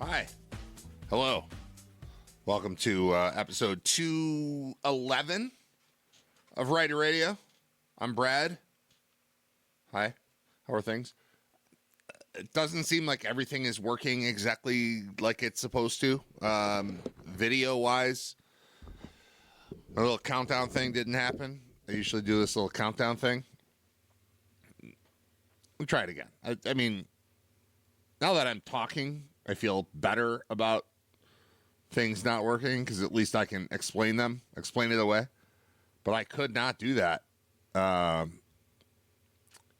Hi. Hello. Welcome to episode 211 of Riter Radio. I'm Brad. Hi. How are things? It doesn't seem like everything is working exactly like it's supposed to. Video-wise, a little countdown thing didn't happen. I usually do this little countdown thing. We'll try it again. I mean, now that I'm talking, I feel better about things not working because at least I can explain it away. But I could not do that.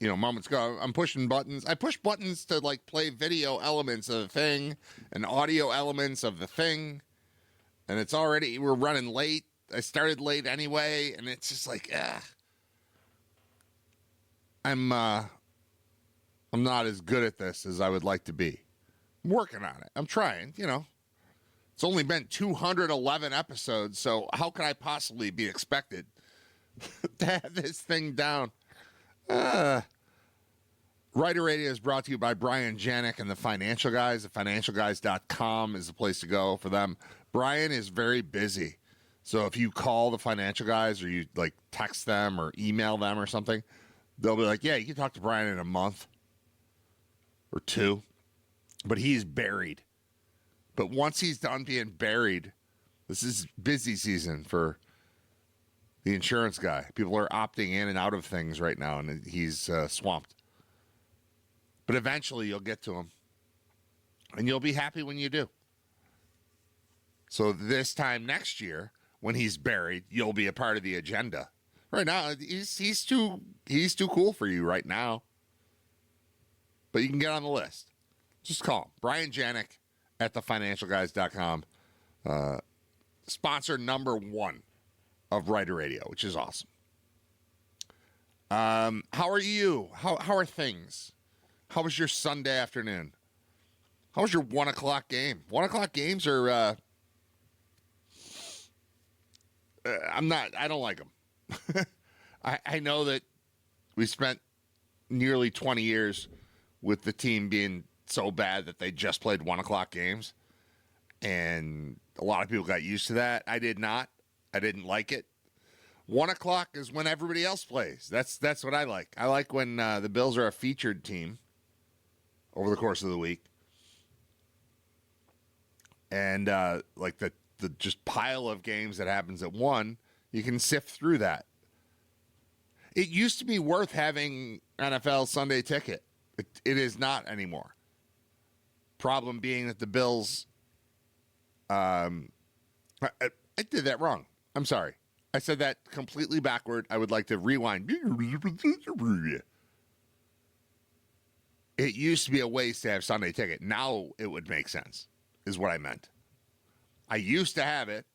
Moments ago, I'm pushing buttons. I push buttons to play video elements of the thing and audio elements of the thing. And we're running late. I started late anyway. And it's just I'm not as good at this as I would like to be. I'm working on it. I'm trying, It's only been 211 episodes, so how could I possibly be expected to have this thing down? Riter Radio is brought to you by Brian Janik and the Financial Guys. TheFinancialGuys.com is the place to go for them. Brian is very busy, so if you call the Financial Guys or you text them or email them or something, they'll be like, yeah, you can talk to Brian in a month or two, but he's buried. But once he's done being buried, this is busy season for the insurance guy. People are opting in and out of things right now, and he's swamped. But eventually you'll get to him, and you'll be happy when you do. So this time next year, when he's buried, you'll be a part of the agenda. Right now, he's too cool for you right now. But you can get on the list. Just call him. Brian Janik at thefinancialguys.com. Sponsor number one of Riter Radio, which is awesome. How are you? How are things? How was your Sunday afternoon? How was your 1 o'clock game? 1 o'clock games are, I don't like them. I know that we spent nearly 20 years with the team being so bad that they just played 1 o'clock games. And a lot of people got used to that. I did not. I didn't like it. 1 o'clock is when everybody else plays. That's what I like. I like when the Bills are a featured team over the course of the week. And the just pile of games that happens at 1, you can sift through that. It used to be worth having NFL Sunday Ticket. It is not anymore. Problem being that the Bills, I did that wrong. I'm sorry. I said that completely backward. I would like to rewind. It used to be a waste to have Sunday Ticket. Now it would make sense, is what I meant. I used to have it,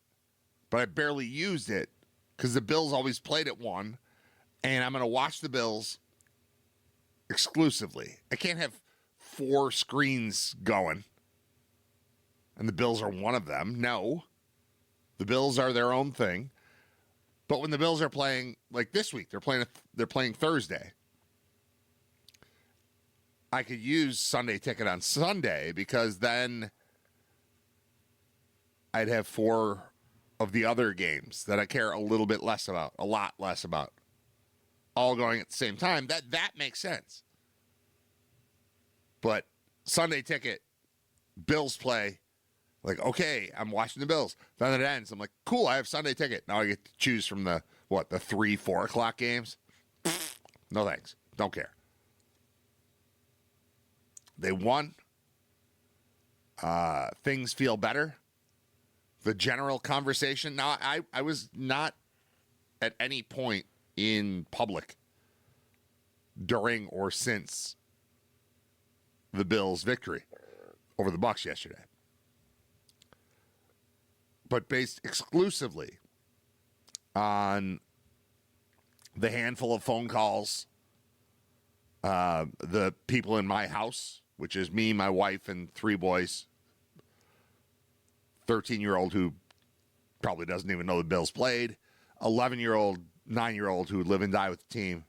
but I barely used it because the Bills always played at 1, and I'm going to watch the Bills exclusively. I can't have 4 screens going, and the Bills are one of them. No, the Bills are their own thing. But when the Bills are playing, like this week, they're playing Thursday. I could use Sunday Ticket on Sunday because then I'd have 4 of the other games that I care a lot less about, all going at the same time. That makes sense. But Sunday Ticket, Bills play, okay, I'm watching the Bills. Then it ends. I'm like, cool, I have Sunday Ticket. Now I get to choose from the 3, 4 o'clock games? No thanks. Don't care. They won. Things feel better. The general conversation. Now, I was not at any point in public during or since the Bills' victory over the Bucs yesterday. But based exclusively on the handful of phone calls, the people in my house, which is me, my wife, and 3 boys, 13-year-old who probably doesn't even know the Bills played, 11-year-old, 9-year-old who live and die with the team.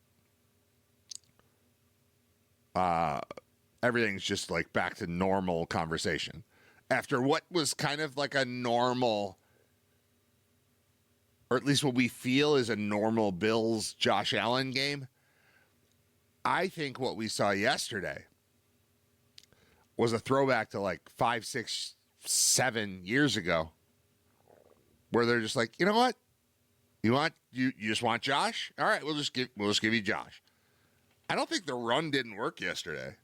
Everything's just back to normal conversation. after what was kind of like a normal, or at least what we feel is a normal Bills Josh Allen game, I think what we saw yesterday was a throwback to like 5, 6, 7 years ago, where they're just like, you know what? You just want Josh? All right, we'll just give you Josh. I don't think the run didn't work yesterday.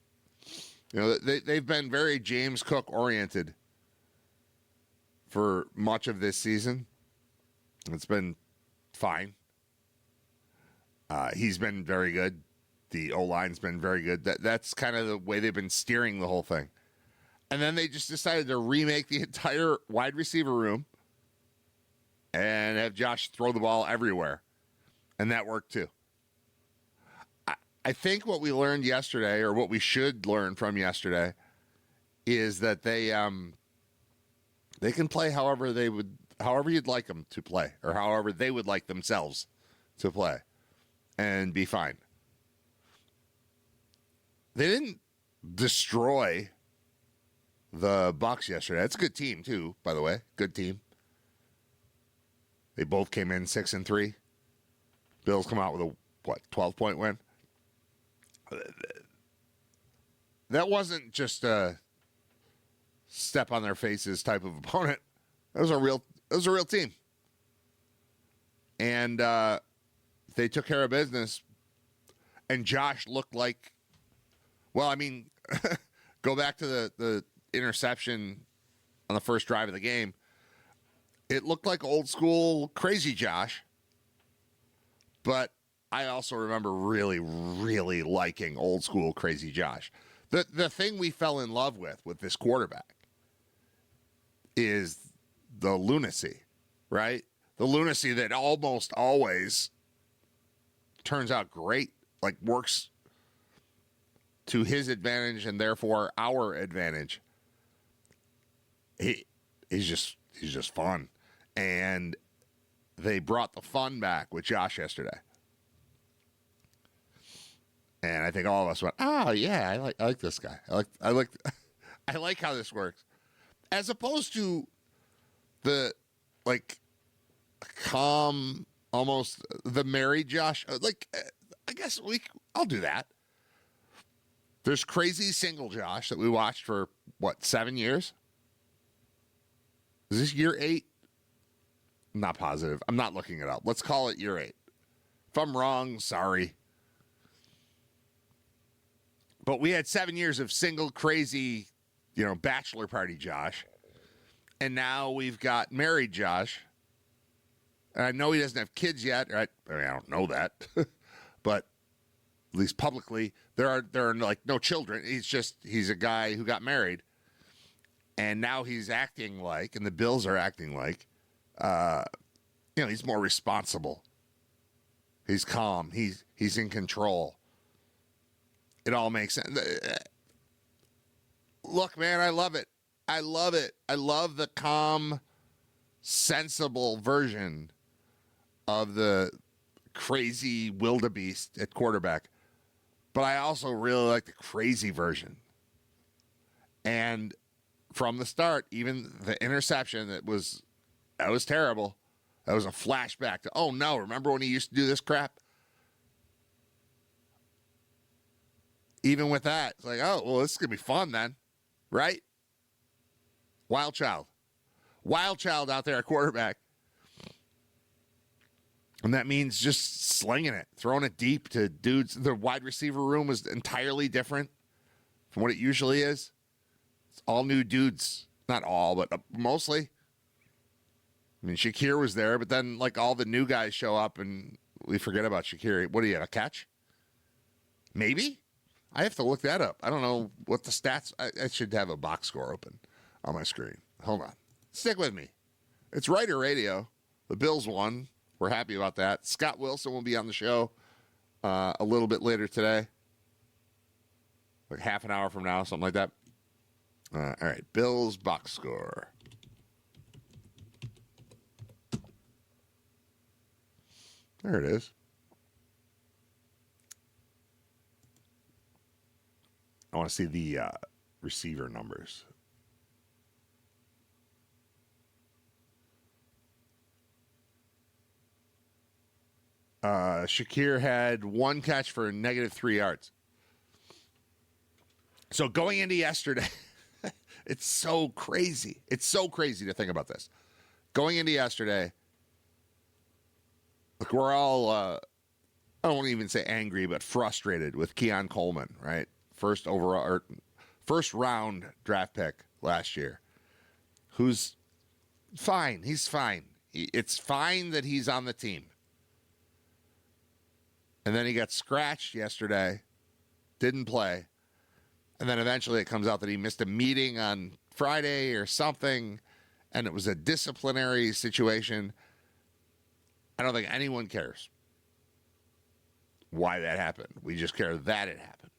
You know, they've been very James Cook oriented for much of this season. It's been fine. He's been very good. The O-line's been very good. That's kind of the way they've been steering the whole thing. And then they just decided to remake the entire wide receiver room and have Josh throw the ball everywhere. And that worked too. I think what we learned yesterday, or what we should learn from yesterday, is that they can play however you'd like them to play, or however they would like themselves to play, and be fine. They didn't destroy the Bucs yesterday. That's a good team too, by the way. Good team. They both came in 6-3. Bills come out with a 12-point win. That wasn't just a step on their faces type of opponent. That was a real team. And they took care of business. And Josh looked like, well, I mean, go back to the interception on the first drive of the game. It looked like old school crazy Josh. But I also remember really, really liking old school crazy Josh. The thing we fell in love with this quarterback is the lunacy, right? The lunacy that almost always turns out great, like works to his advantage and therefore our advantage. He's just fun. And they brought the fun back with Josh yesterday. And I think all of us went, oh yeah, I like this guy. I like how this works. As opposed to the like calm, almost the married Josh. Like, I guess I'll do that. There's crazy single Josh that we watched for 7 years? Is this year 8? I'm not positive. I'm not looking it up. Let's call it year 8. If I'm wrong, sorry. But we had 7 years of single crazy, Bachelor Party Josh. And now we've got married Josh. And I know he doesn't have kids yet. Right? I mean, I don't know that. But at least publicly, there are like no children. He's a guy who got married. And now he's acting like, and the Bills are acting like, he's more responsible. He's calm. He's in control. It all makes sense. Look, man, I love it. I love it. I love the calm, sensible version of the crazy wildebeest at quarterback. But I also really like the crazy version. And from the start, even the interception that was terrible. That was a flashback to, oh no, remember when he used to do this crap? Even with that, it's like, oh, well, this is going to be fun then, right? Wild child. Wild child out there at quarterback. And that means just slinging it, throwing it deep to dudes. The wide receiver room was entirely different from what it usually is. It's all new dudes. Not all, but mostly. I mean, Shakir was there, but then like all the new guys show up and we forget about Shakir. What do you have, a catch? Maybe? I have to look that up. I don't know what the stats. I should have a box score open on my screen. Hold on. Stick with me. It's Riter Radio. The Bills won. We're happy about that. Scott Wilson will be on the show a little bit later today. Like half an hour from now, something like that. All right. Bills box score. There it is. I want to see the receiver numbers. Shakir had 1 catch for -3 yards. So going into yesterday, it's so crazy. It's so crazy to think about this. Going into yesterday, look, we're all, I don't want to even say angry, but frustrated with Keon Coleman, right? First round draft pick last year. Who's fine. He's fine. It's fine that he's on the team. And then he got scratched yesterday, didn't play. And then eventually it comes out that he missed a meeting on Friday or something, and it was a disciplinary situation. I don't think anyone cares why that happened. We just care that it happened.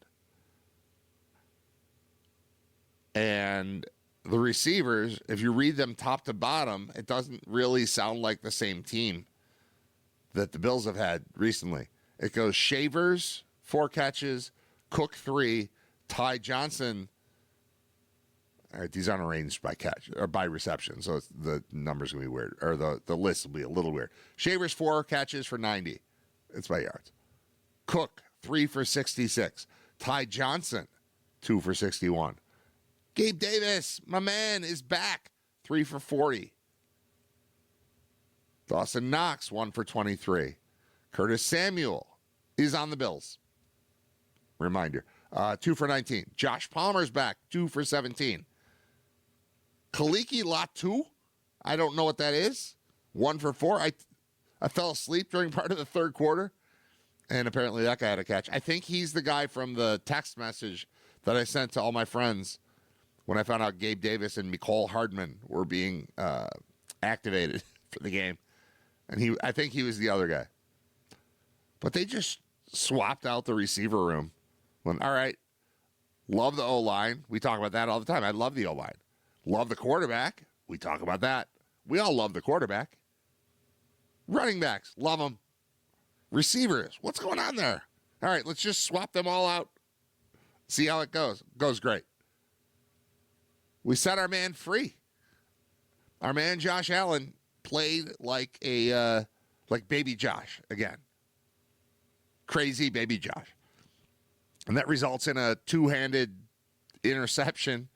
And the receivers, if you read them top to bottom, it doesn't really sound like the same team that the Bills have had recently. It goes Shavers, 4 catches, Cook 3, Ty Johnson. All right, these aren't arranged by catch or by reception, so the numbers going to be weird, or the list will be a little weird. Shavers, 4 catches for 90. It's by yards. Cook, 3 for 66. Ty Johnson, 2 for 61. Gabe Davis, my man, is back, 3 for 40. Dawson Knox, 1 for 23. Curtis Samuel is on the Bills. Reminder, 2 for 19. Josh Palmer's back, 2 for 17. Kaliki Latu, I don't know what that is. 1 for 4. I fell asleep during part of the third quarter, and apparently that guy had a catch. I think he's the guy from the text message that I sent to all my friends when I found out Gabe Davis and Mecole Hardman were being activated for the game. And I think he was the other guy. But they just swapped out the receiver room. All right, love the O-line. We talk about that all the time. I love the O-line. Love the quarterback. We talk about that. We all love the quarterback. Running backs, love them. Receivers, what's going on there? All right, let's just swap them all out. See how it goes. Goes great. We set our man free. Our man Josh Allen played like baby Josh again. Crazy baby Josh. And that results in a 2-handed interception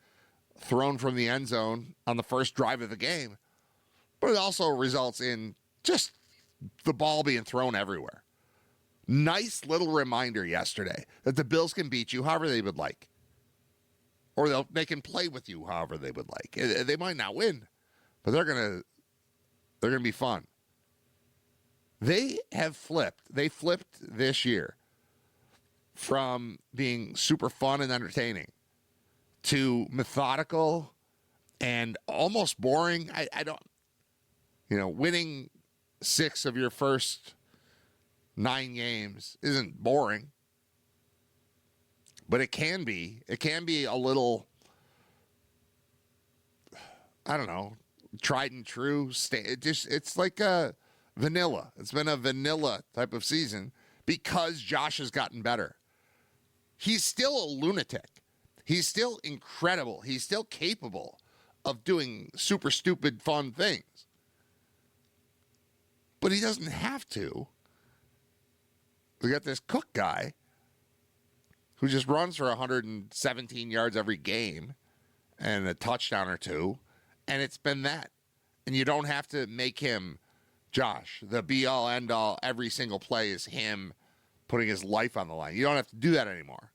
thrown from the end zone on the first drive of the game. But it also results in just the ball being thrown everywhere. Nice little reminder yesterday that the Bills can beat you however they would like. Or they can play with you however they would like. They might not win, but they're gonna be fun. They have flipped. They flipped this year from being super fun and entertaining to methodical and almost boring. I don't, winning 6 of your first 9 games isn't boring, but it can be. It can be a little, I don't know, tried and true. It's like a vanilla. It's been a vanilla type of season because Josh has gotten better. He's still a lunatic. He's still incredible. He's still capable of doing super stupid fun things. But he doesn't have to. We got this Cook guy who just runs for 117 yards every game and a touchdown or 2, and it's been that. And you don't have to make him Josh, the be-all, end-all. Every single play is him putting his life on the line. You don't have to do that anymore.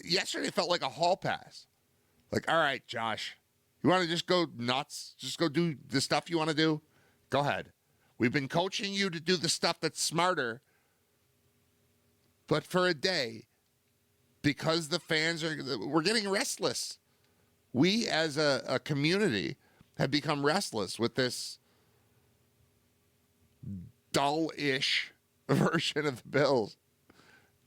Yesterday it felt like a hall pass. Like, all right, Josh, you want to just go nuts? Just go do the stuff you want to do? Go ahead. We've been coaching you to do the stuff that's smarter, but for a day, because the fans we're getting restless. We as a community have become restless with this dull-ish version of the Bills.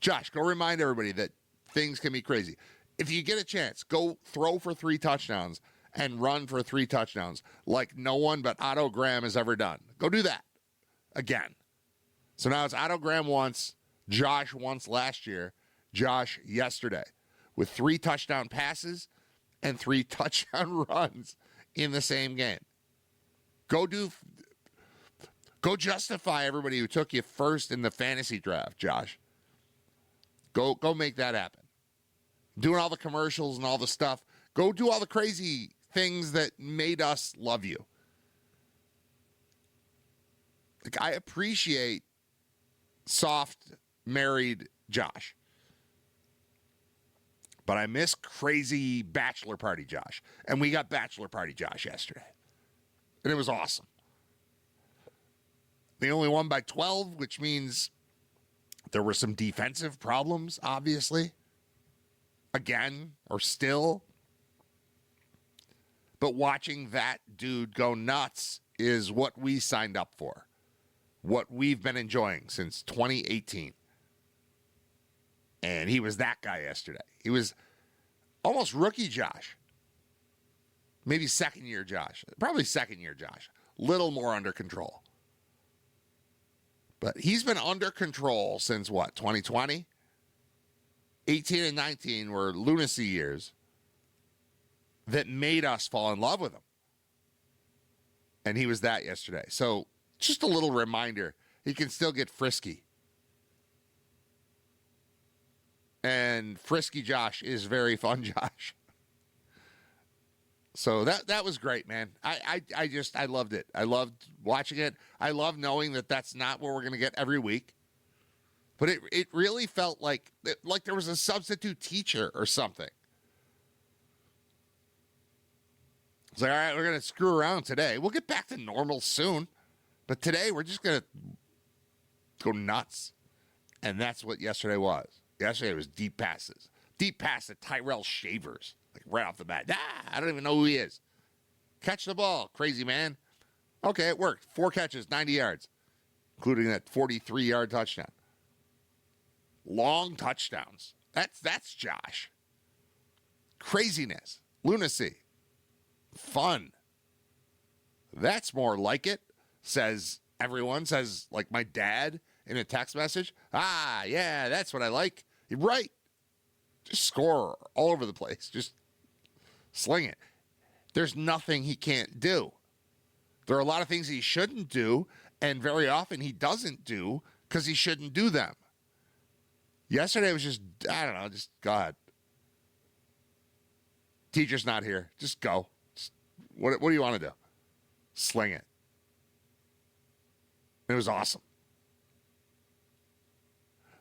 Josh, go remind everybody that things can be crazy. If you get a chance, go throw for 3 touchdowns and run for 3 touchdowns like no one but Otto Graham has ever done. Go do that again. So now it's Otto Graham once, Josh once last year, Josh yesterday, with 3 touchdown passes and 3 touchdown runs in the same game. Go do Go justify everybody who took you first in the fantasy draft, Josh. Go make that happen. Doing all the commercials and all the stuff. Go do all the crazy things that made us love you. Like, I appreciate soft, married Josh. But I miss crazy Bachelor Party Josh. And we got Bachelor Party Josh yesterday. And it was awesome. They only won by 12, which means there were some defensive problems, obviously. Again, or still. But watching that dude go nuts is what we signed up for. What we've been enjoying since 2018. And he was that guy yesterday. He was almost rookie Josh. Maybe second year Josh. Probably second year Josh. Little more under control. But he's been under control since what, 2020? 18 and 19 were lunacy years that made us fall in love with him. And he was that yesterday. So just a little reminder, he can still get frisky. And frisky Josh is very fun Josh. So that was great, man. I loved it. I loved watching it. I love knowing that that's not what we're going to get every week. But it really felt like there was a substitute teacher or something. It's like, all right, we're going to screw around today. We'll get back to normal soon. But today we're just going to go nuts. And that's what yesterday was. Yesterday was deep passes. Deep pass to Tyrell Shavers. Like right off the bat. I don't even know who he is. Catch the ball, crazy man. Okay, it worked. 4 catches, 90 yards, including that 43-yard touchdown. Long touchdowns. That's Josh. Craziness. Lunacy. Fun. That's more like it, says everyone. Says like my dad in a text message. Yeah, that's what I like. You're right. Just score all over the place. Just sling it. There's nothing he can't do. There are a lot of things he shouldn't do, and very often he doesn't do because he shouldn't do them. Yesterday was just, I don't know, just go ahead. Teacher's not here. Just go. What do you want to do? Sling it. It was awesome.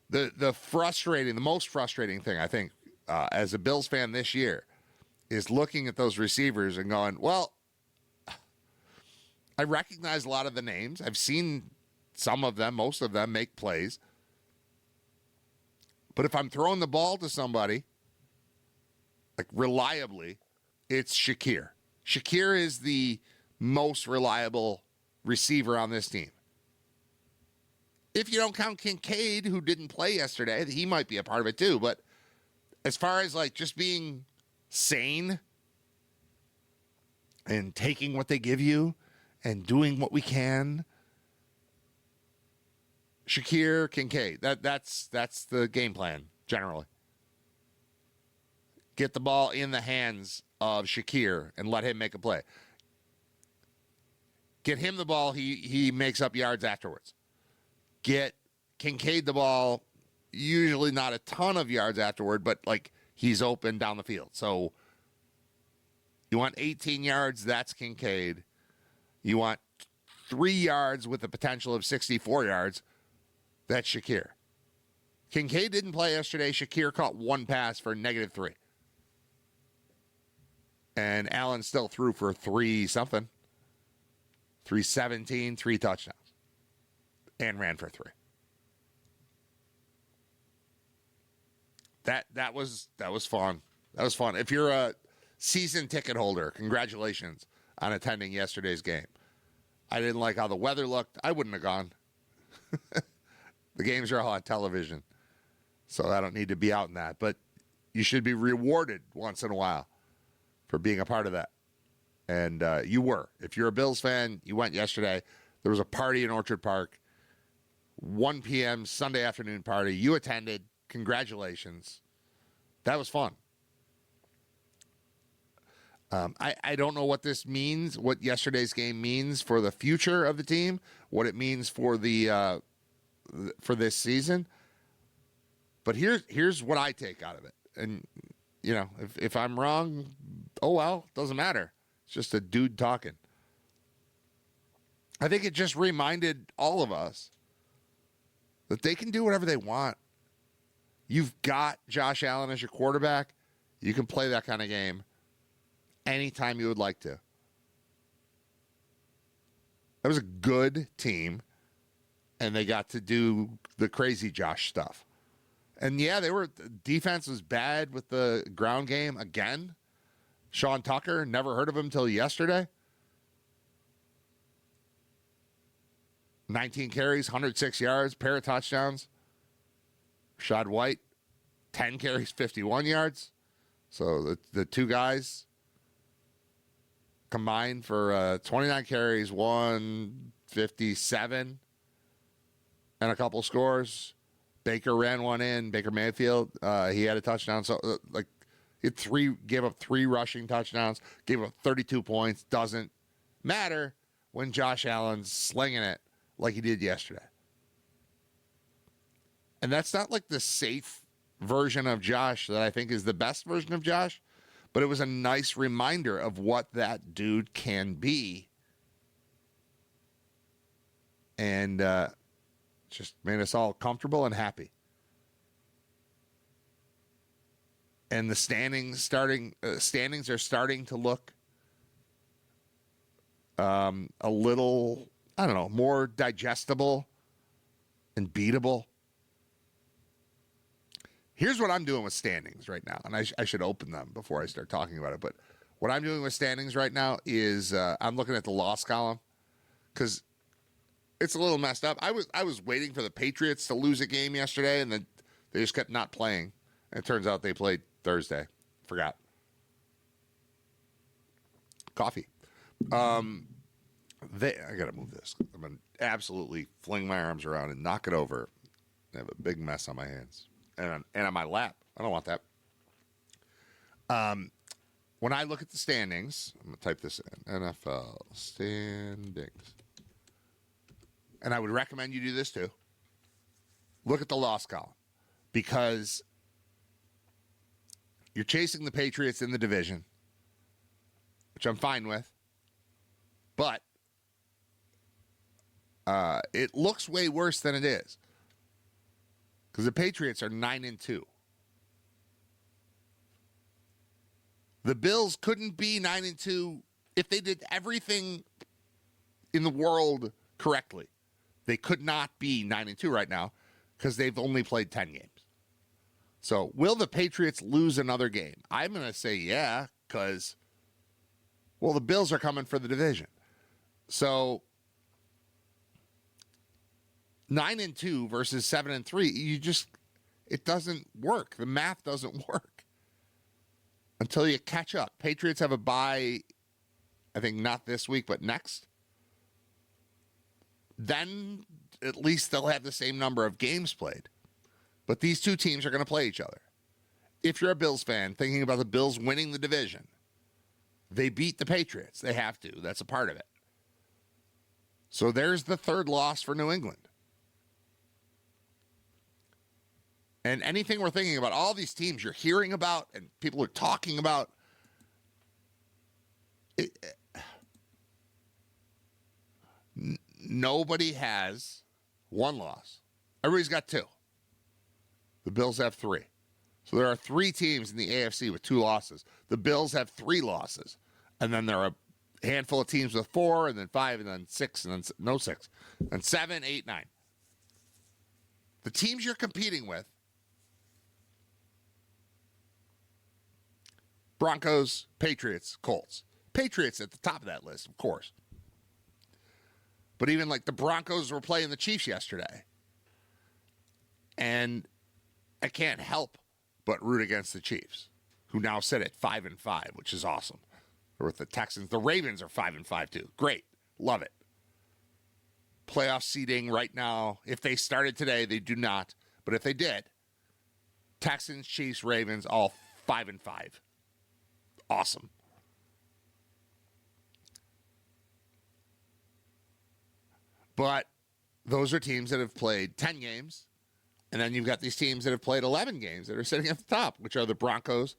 The most frustrating thing, I think, as a Bills fan this year, is looking at those receivers and going, well, I recognize a lot of the names. I've seen some of them, most of them, make plays. But if I'm throwing the ball to somebody, like reliably, it's Shakir. Shakir is the most reliable receiver on this team. If you don't count Kincaid, who didn't play yesterday, he might be a part of it too. But as far as like just being sane and taking what they give you and doing what we can, Shakir, Kincaid, that's the game plan generally. Get the ball in the hands of Shakir and let him make a play. Get him the ball, he makes up yards afterwards. Get Kincaid the ball, usually not a ton of yards afterward, but like he's open down the field. So you want 18 yards, that's Kincaid. You want 3 yards with the potential of 64 yards, that's Shakir. Kincaid didn't play yesterday. Shakir caught 1 pass for -3. And Allen still threw for 3-something. 317, 3 touchdowns. And ran for 3. That was fun. That was fun. If you're a season ticket holder, congratulations on attending yesterday's game. I didn't like how the weather looked. I wouldn't have gone. The games are all on television, so I don't need to be out in that. But you should be rewarded once in a while for being a part of that. And you were. If you're a Bills fan, you went yesterday. There was a party in Orchard Park. 1 p.m. Sunday afternoon party. You attended. Congratulations. That was fun. I don't know what this means, what yesterday's game means for the future of the team, what it means for for this season. But here's what I take out of it. And, if I'm wrong, oh well, doesn't matter. It's just a dude talking. I think it just reminded all of us that they can do whatever they want. You've got Josh Allen as your quarterback. You can play that kind of game anytime you would like to. That was a good team, and they got to do the crazy Josh stuff. And yeah, defense was bad with the ground game again. Sean Tucker, never heard of him until yesterday. 19 carries, 106 yards, pair of touchdowns. Rashad White, 10 carries, 51 yards. So the two guys combined for 29 carries, 157, and a couple scores. Baker ran one in. Baker Mayfield, he had a touchdown. So, gave up 3 rushing touchdowns, gave up 32 points. Doesn't matter when Josh Allen's slinging it like he did yesterday. And that's not like the safe version of Josh that I think is the best version of Josh, but it was a nice reminder of what that dude can be. And just made us all comfortable and happy. And the standings are starting to look a little, I don't know, more digestible and beatable. Here's what I'm doing with standings right now, and I should open them before I start talking about it. But what I'm doing with standings right now is I'm looking at the loss column because it's a little messed up. I was waiting for the Patriots to lose a game yesterday, and then they just kept not playing. And it turns out they played Thursday. Forgot. Coffee. I gotta move this. I'm gonna absolutely fling my arms around and knock it over. I have a big mess on my hands and on my lap. I don't want that. When I look at the standings, I'm gonna type this in: NFL standings, and I would recommend you do this too. Look at the loss column because you're chasing the Patriots in the division, which I'm fine with. But it looks way worse than it is because the Patriots are 9-2. The Bills couldn't be 9-2 if they did everything in the world correctly. They could not be 9-2 right now because they've only played 10 games. So will the Patriots lose another game? I'm going to say yeah because, well, the Bills are coming for the division. So 9-2 versus 7-3, it doesn't work. The math doesn't work until you catch up. Patriots have a bye, I think not this week, but next. Then at least they'll have the same number of games played. But these two teams are going to play each other. If you're a Bills fan thinking about the Bills winning the division, they beat the Patriots. They have to. That's a part of it. So there's the third loss for New England. And anything we're thinking about, all these teams you're hearing about and people are talking about, nobody has one loss. Everybody's got 2. The Bills have 3. So there are 3 teams in the AFC with 2 losses. The Bills have 3 losses. And then there are a handful of teams with 4, and then 5, and then 6, and then no 6, and 7, 8, 9. The teams you're competing with: Broncos, Patriots, Colts. Patriots at the top of that list, of course. But even like the Broncos were playing the Chiefs yesterday. And I can't help but root against the Chiefs, who now sit at 5-5, which is awesome. Or with the Texans. The Ravens are 5-5 too. Great. Love it. Playoff seeding right now. If they started today, they do not. But if they did, Texans, Chiefs, Ravens, all 5-5. Awesome. But those are teams that have played 10 games. And then you've got these teams that have played 11 games that are sitting at the top, which are the Broncos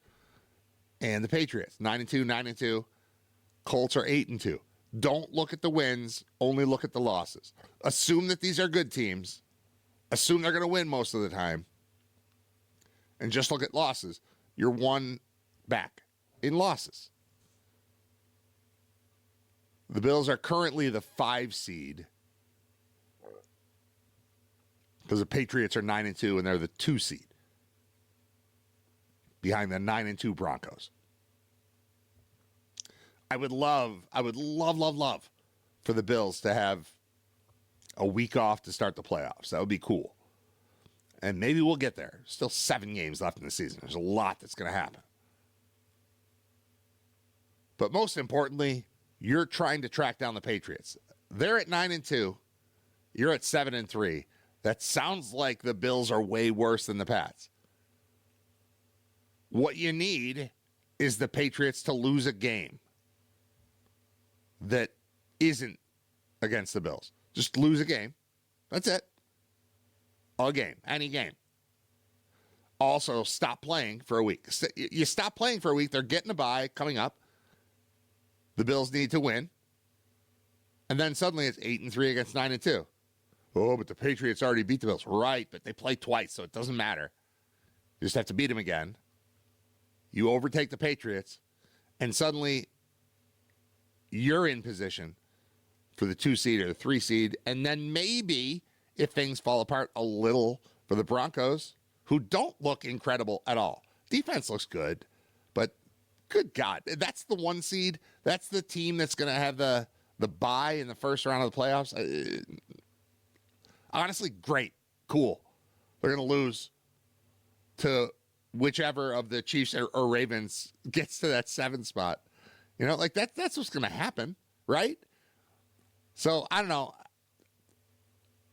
and the Patriots. 9-2, 9-2. Colts are 8-2. Don't look at the wins. Only look at the losses. Assume that these are good teams. Assume they're going to win most of the time. And just look at losses. You're one back in losses. The Bills are currently the 5 seed. Because the Patriots are 9-2 and they're the 2 seed. Behind the 9-2 Broncos. I would love for the Bills to have a week off to start the playoffs. That would be cool. And maybe we'll get there. Still 7 games left in the season. There's a lot that's going to happen. But most importantly, you're trying to track down the Patriots. They're at 9-2. You're at 7-3. That sounds like the Bills are way worse than the Pats. What you need is the Patriots to lose a game that isn't against the Bills. Just lose a game. That's it. A game. Any game. Also, stop playing for a week. You stop playing for a week, they're getting a bye coming up. The Bills need to win. And then suddenly it's 8-3 against 9-2. Oh, but the Patriots already beat the Bills. Right, but they play twice, so it doesn't matter. You just have to beat them again. You overtake the Patriots, and suddenly you're in position for the 2 seed or the 3 seed. And then maybe, if things fall apart a little for the Broncos, who don't look incredible at all. Defense looks good, but good God, that's the 1 seed. That's the team that's going to have the bye in the first round of the playoffs. Honestly, great. Cool. They're going to lose to whichever of the Chiefs or Ravens gets to that 7 spot. You know, like that's what's going to happen, right? So, I don't know.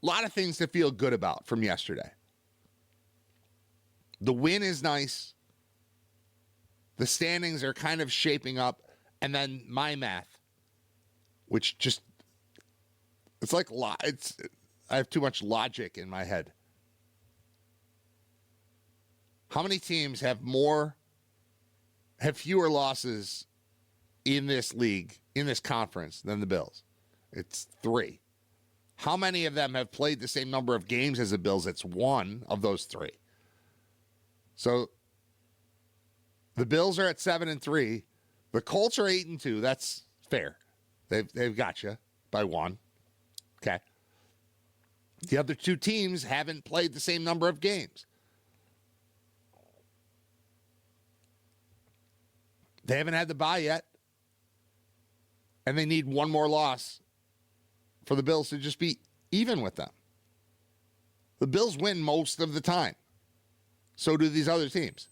A lot of things to feel good about from yesterday. The win is nice. The standings are kind of shaping up. And then my math, which just, it's like, I have too much logic in my head. How many teams have fewer losses in this league, in this conference, than the Bills? It's 3. How many of them have played the same number of games as the Bills? It's 1 of those 3. So the Bills are at 7-3. The Colts are 8-2. That's fair. They've got you by 1. Okay. The other 2 teams haven't played the same number of games. They haven't had the bye yet. And they need 1 more loss for the Bills to just be even with them. The Bills win most of the time. So do these other teams.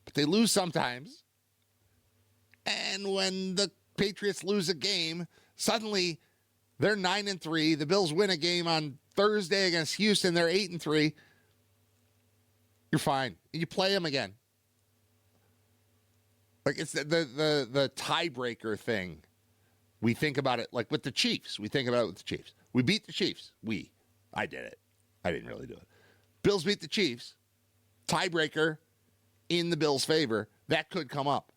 But they lose sometimes. And when the Patriots lose a game, suddenly they're 9-3. The Bills win a game on Thursday against Houston. They're 8-3. You're fine. You play them again. Like, it's the tiebreaker thing. We think about it like with the Chiefs. We think about it with the Chiefs. We beat the Chiefs. I did it. I didn't really do it. Bills beat the Chiefs. Tiebreaker in the Bills' favor. That could come up.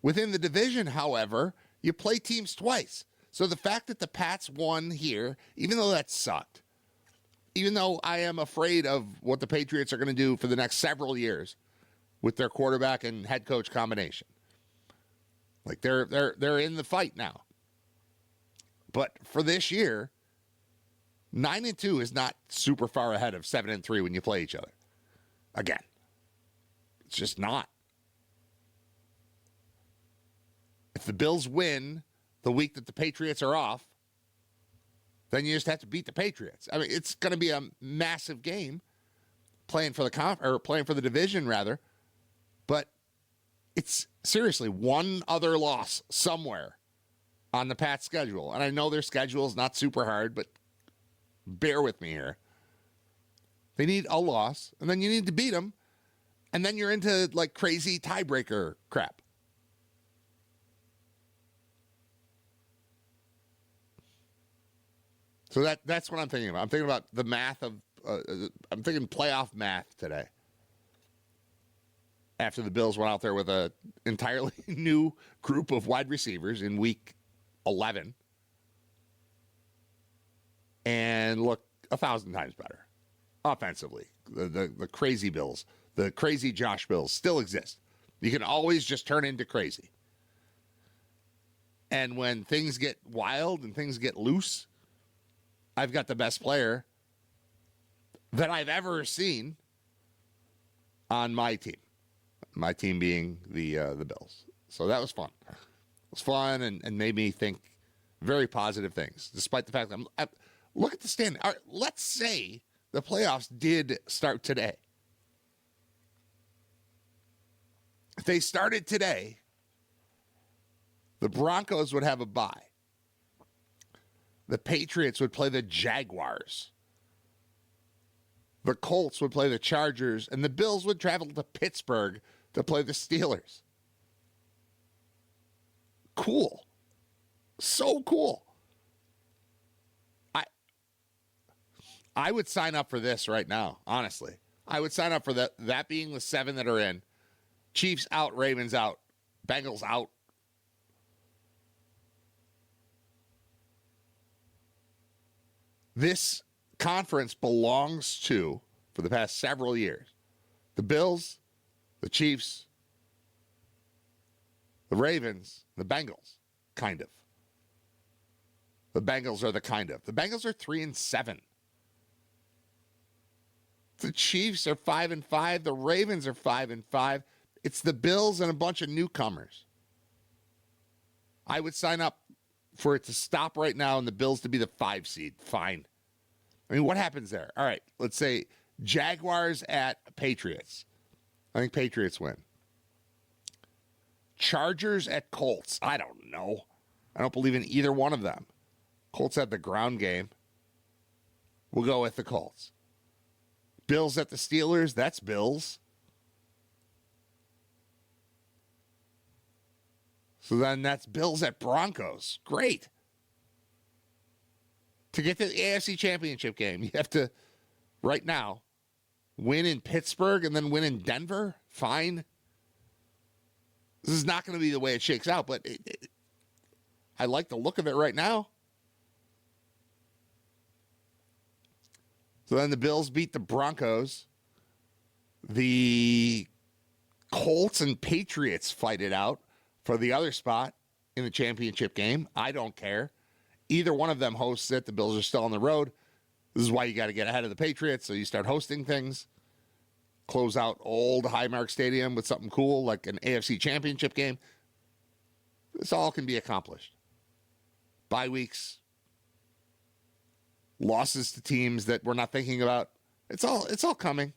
Within the division, however, you play teams twice. So the fact that the Pats won here, even though that sucked, even though I am afraid of what the Patriots are going to do for the next several years with their quarterback and head coach combination. Like they're in the fight now. But for this year, 9-2 is not super far ahead of 7-3 when you play each other. Again, it's just not. If the Bills win the week that the Patriots are off, then you just have to beat the Patriots. I mean, it's going to be a massive game playing for the division rather. But it's seriously one other loss somewhere on the Pats schedule. And I know their schedule is not super hard, but bear with me here. They need a loss, and then you need to beat them, and then you're into like crazy tiebreaker crap. So that's what I'm thinking about. I'm thinking about the math of, I'm thinking playoff math today. After the Bills went out there with an entirely new group of wide receivers in week 11 and look 1,000 times better offensively. The crazy Bills, the crazy Josh Bills still exist. You can always just turn into crazy. And when things get wild and things get loose, I've got the best player that I've ever seen on my team. My team being the Bills. So that was fun. It was fun and made me think very positive things, despite the fact that look at the standing. All right, let's say the playoffs did start today. If they started today, the Broncos would have a bye. The Patriots would play the Jaguars. The Colts would play the Chargers, and the Bills would travel to Pittsburgh to play the Steelers. Cool. So cool. I would sign up for this right now, honestly. I would sign up for that being the 7 that are in. Chiefs out, Ravens out, Bengals out. This conference belongs to, for the past several years, the Bills, the Chiefs, the Ravens, the Bengals, kind of. The Bengals are the kind of. The Bengals are 3-7. The Chiefs are 5-5. The Ravens are 5-5. It's the Bills and a bunch of newcomers. I would sign up for it to stop right now and the Bills to be the 5 seed. Fine. I mean, what happens there? All right, let's say Jaguars at Patriots. I think Patriots win. Chargers at Colts. I don't know. I don't believe in either one of them. Colts had the ground game. We'll go with the Colts. Bills at the Steelers. That's Bills. So then that's Bills at Broncos. Great. To get to the AFC Championship game, you have to, right now, win in Pittsburgh and then win in Denver. Fine. This is not going to be the way it shakes out, but I like the look of it right now. So then the Bills beat the Broncos. The Colts and Patriots fight it out for the other spot in the championship game. I don't care. Either one of them hosts it. The Bills are still on the road. This is why you got to get ahead of the Patriots, so you start hosting things. Close out old Highmark Stadium with something cool like an AFC championship game. This all can be accomplished. Bye weeks. Losses to teams that we're not thinking about. It's all coming.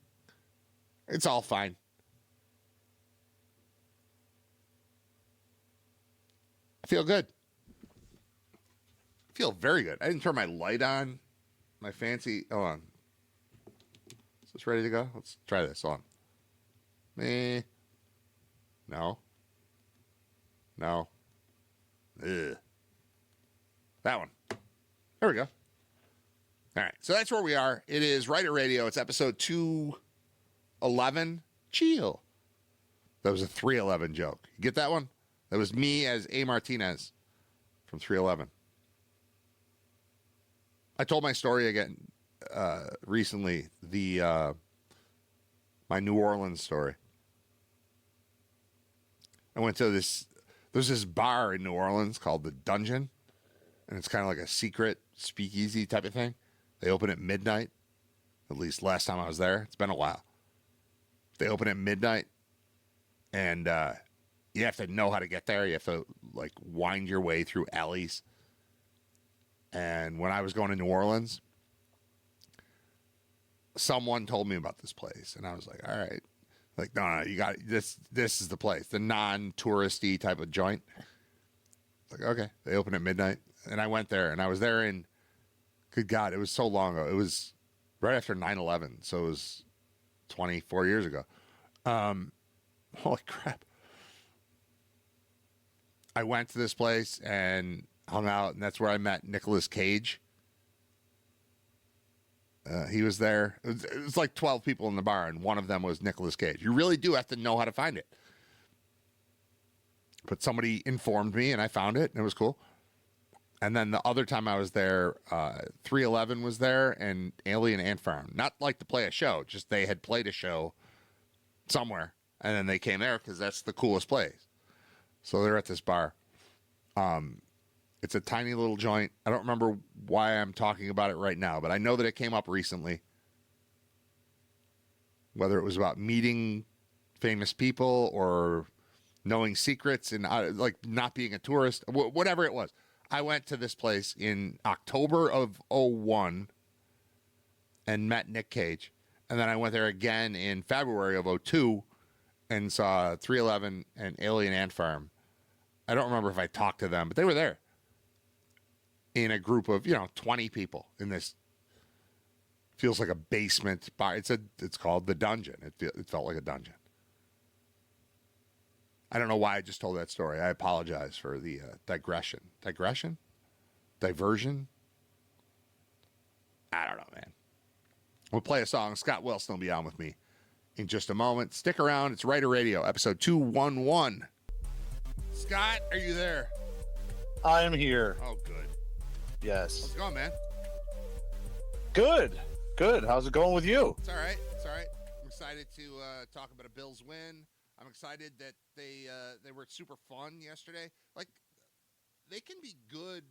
It's all fine. I feel good. I feel very good. I didn't turn my light on. My fancy. Hold on. Is this ready to go? Let's try this. Hold on. No. No. Ugh. That one. There we go. All right. So that's where we are. It is Riter Radio. It's episode 211. Chill. That was a 311 joke. You get that one? That was me as A. Martinez from 311. I told my story again recently, my New Orleans story. I went to there's this bar in New Orleans called The Dungeon, and it's kind of like a secret speakeasy type of thing. They open at midnight, at least last time I was there. It's been a while. They open at midnight, and you have to know how to get there. You have to, like, wind your way through alleys. And when I was going to New Orleans, someone told me about this place, and I was like, all right. Like, no, you got this. This is the place, the non-touristy type of joint. Like, okay, they open at midnight, and I went there, and I was there in, good God, it was so long ago. It was right after 9/11, so it was 24 years ago. Holy crap! I went to this place and hung out, and that's where I met Nicolas Cage. He was there. It was like 12 people in the bar, and one of them was Nicolas Cage. You really do have to know how to find it. But somebody informed me, and I found it, and it was cool. And then the other time I was there, 311 was there, and Alien Ant Farm. Not like to play a show, just they had played a show somewhere, and then they came there because that's the coolest place. So they're at this bar. It's a tiny little joint. I don't remember why I'm talking about it right now, but I know that it came up recently. Whether it was about meeting famous people or knowing secrets and like not being a tourist, whatever it was. I went to this place in October of 01 and met Nick Cage. And then I went there again in February of 02 and saw 311 and Alien Ant Farm. I don't remember if I talked to them, but they were there in a group of, 20 people in this, feels like a basement bar. It's called The Dungeon. It felt like a dungeon. I don't know why I just told that story. I apologize for the digression. Diversion? I don't know, man. We'll play a song. Scott Wilson will be on with me in just a moment. Stick around. It's Riter Radio, episode 211. Scott, are you there? I am here. Oh, good. Yes. How's it going, man? Good. How's it going with you? It's all right. I'm excited to talk about a Bills win. I'm excited that they were super fun yesterday. Like, they can be good.